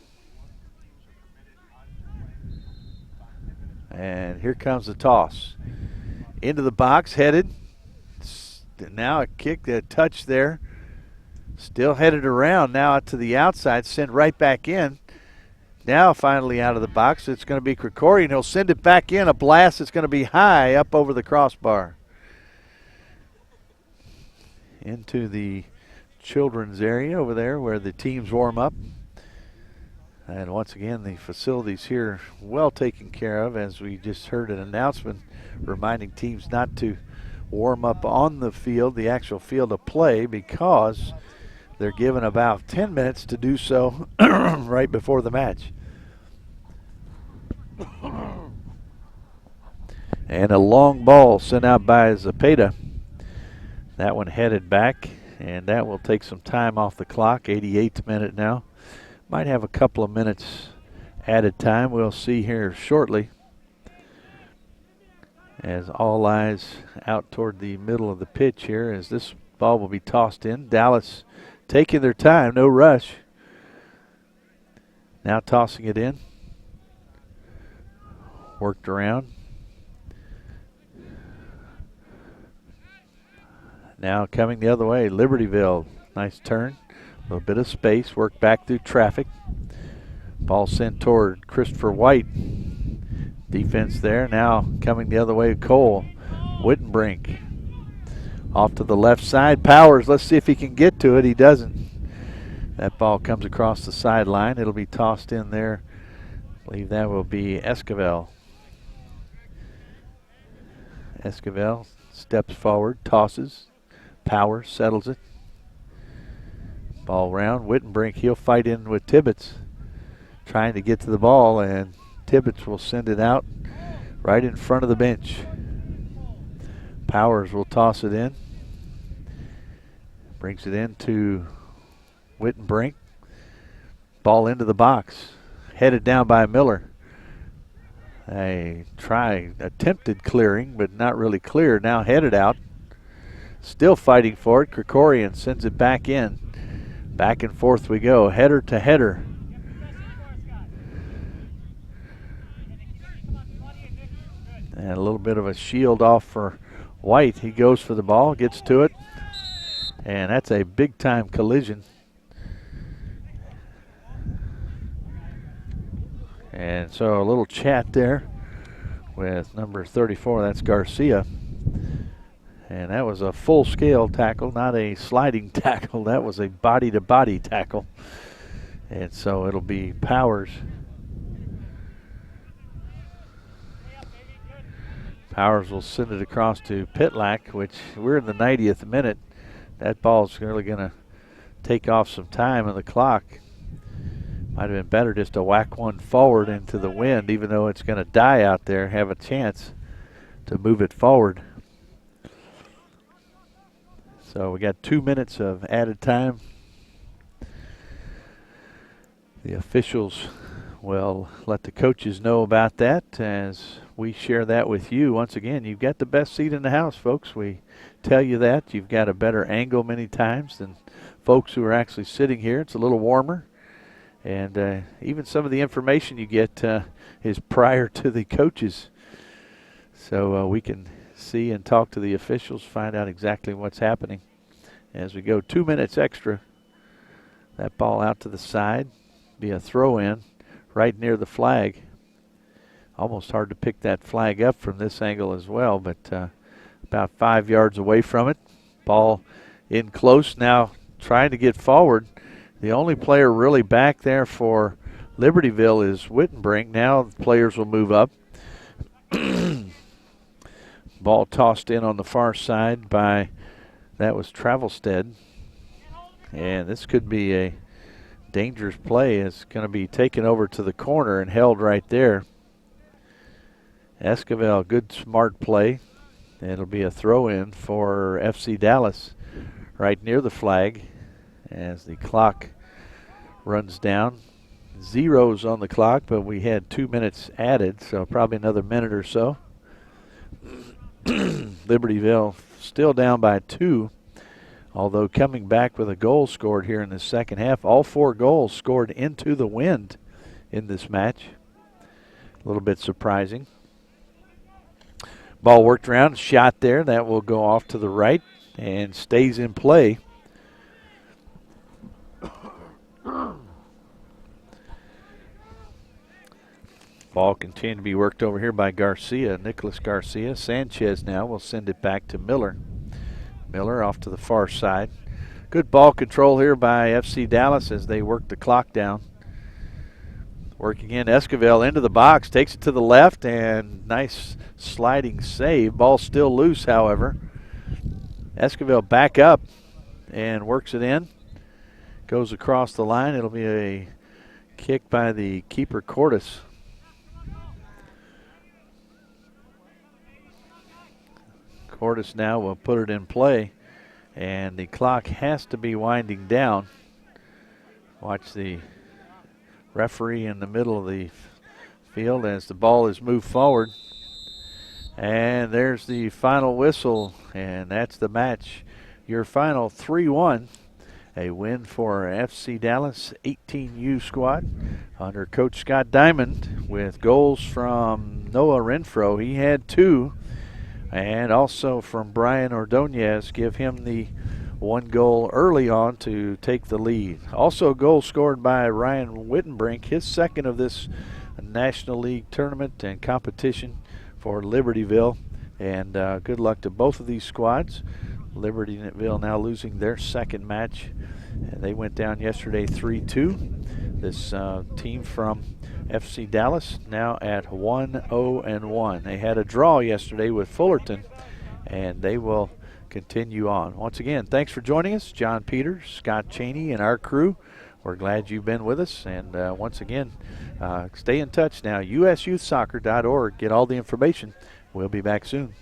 And here comes the toss. Into the box, headed. Now a kick, a touch there. Still headed around, now out to the outside, sent right back in. Now finally out of the box, it's going to be Krikorian. He'll send it back in. A blast is going to be high up over the crossbar. Into the children's area over there where the teams warm up. And once again, the facilities here well taken care of, as we just heard an announcement reminding teams not to warm up on the field, the actual field of play, because they're given about 10 minutes to do so right before the match. And a long ball sent out by Zepeda. That one headed back, and that will take some time off the clock. 88th minute now. Might have a couple of minutes added time. We'll see here shortly, as all eyes out toward the middle of the pitch here as this ball will be tossed in. Dallas taking their time, no rush. Now tossing it in. Worked around. Now coming the other way, Libertyville. Nice turn. A little bit of space. Work back through traffic. Ball sent toward Christopher White. Defense there. Now coming the other way, Cole. Wittenbrink. Off to the left side. Powers. Let's see if he can get to it. He doesn't. That ball comes across the sideline. It'll be tossed in there. I believe that will be Esquivel. Esquivel steps forward, tosses. Power settles it. Ball round. Wittenbrink, he'll fight in with Tibbetts, trying to get to the ball, and Tibbetts will send it out right in front of the bench. Powers will toss it in. Brings it into Wittenbrink. Ball into the box. Headed down by Miller. Attempted clearing, but not really clear. Now headed out. Still fighting for it. Krikorian sends it back in. Back and forth we go. Header to header. And a little bit of a shield off for White. He goes for the ball, gets to it. And that's a big time collision. And so a little chat there with number 34, that's Garcia. And that was a full scale tackle, not a sliding tackle. That was a body to body tackle. And so it'll be Powers. Powers will send it across to Pitlack, which we're in the 90th minute. That ball's really going to take off some time on the clock. Might have been better just to whack one forward into the wind, even though it's going to die out there, have a chance to move it forward. So we got 2 minutes of added time. The officials will let the coaches know about that as we share that with you. Once again, you've got the best seat in the house, folks. We tell you that. You've got a better angle many times than folks who are actually sitting here. It's a little warmer. And even some of the information you get is prior to the coaches. So we can see and talk to the officials, find out exactly what's happening. As we go 2 minutes extra, that ball out to the side, be a throw in right near the flag. Almost hard to pick that flag up from this angle as well, but about 5 yards away from it. Ball in close now, trying to get forward. The only player really back there for Libertyville is Wittenbrink. Now the players will move up. Ball tossed in on the far side by, that was Travelstead. And this could be a dangerous play. It's going to be taken over to the corner and held right there. Esquivel, good smart play. It'll be a throw in for FC Dallas right near the flag as the clock runs down. Zeros on the clock, but we had 2 minutes added, so probably another minute or so. Libertyville still down by 2, although coming back with a goal scored here in the second half. All 4 goals scored into the wind in this match. A little bit surprising. Ball worked around, shot there. That will go off to the right and stays in play. Ball continued to be worked over here by Garcia, Nicholas Garcia. Sanchez now will send it back to Miller. Miller off to the far side. Good ball control here by FC Dallas as they work the clock down. Working in, Esquivel into the box, takes it to the left, and nice sliding save. Ball still loose, however. Esquivel back up and works it in. Goes across the line. It'll be a kick by the keeper, Cordes. Cordes now will put it in play, and the clock has to be winding down. Watch the referee in the middle of the field as the ball is moved forward. And there's the final whistle, and that's the match. Your final 3-1. A win for FC Dallas 18U squad under Coach Scott Diamond with goals from Noah Renfro. He had 2. And also from Brian Ordonez, give him the 1 goal early on to take the lead. Also a goal scored by Ryan Wittenbrink, his second of this National League tournament and competition for Libertyville. And good luck to both of these squads. Libertyville now losing their second match And they went down yesterday 3-2. This team from FC Dallas now at 1-0-1. They had a draw yesterday with Fullerton, and they will continue on. Once again, thanks for joining us, John Peters, Scott Cheney, and our crew. We're glad you've been with us. And once again, stay in touch now. usyouthsoccer.org. Get all the information. We'll be back soon.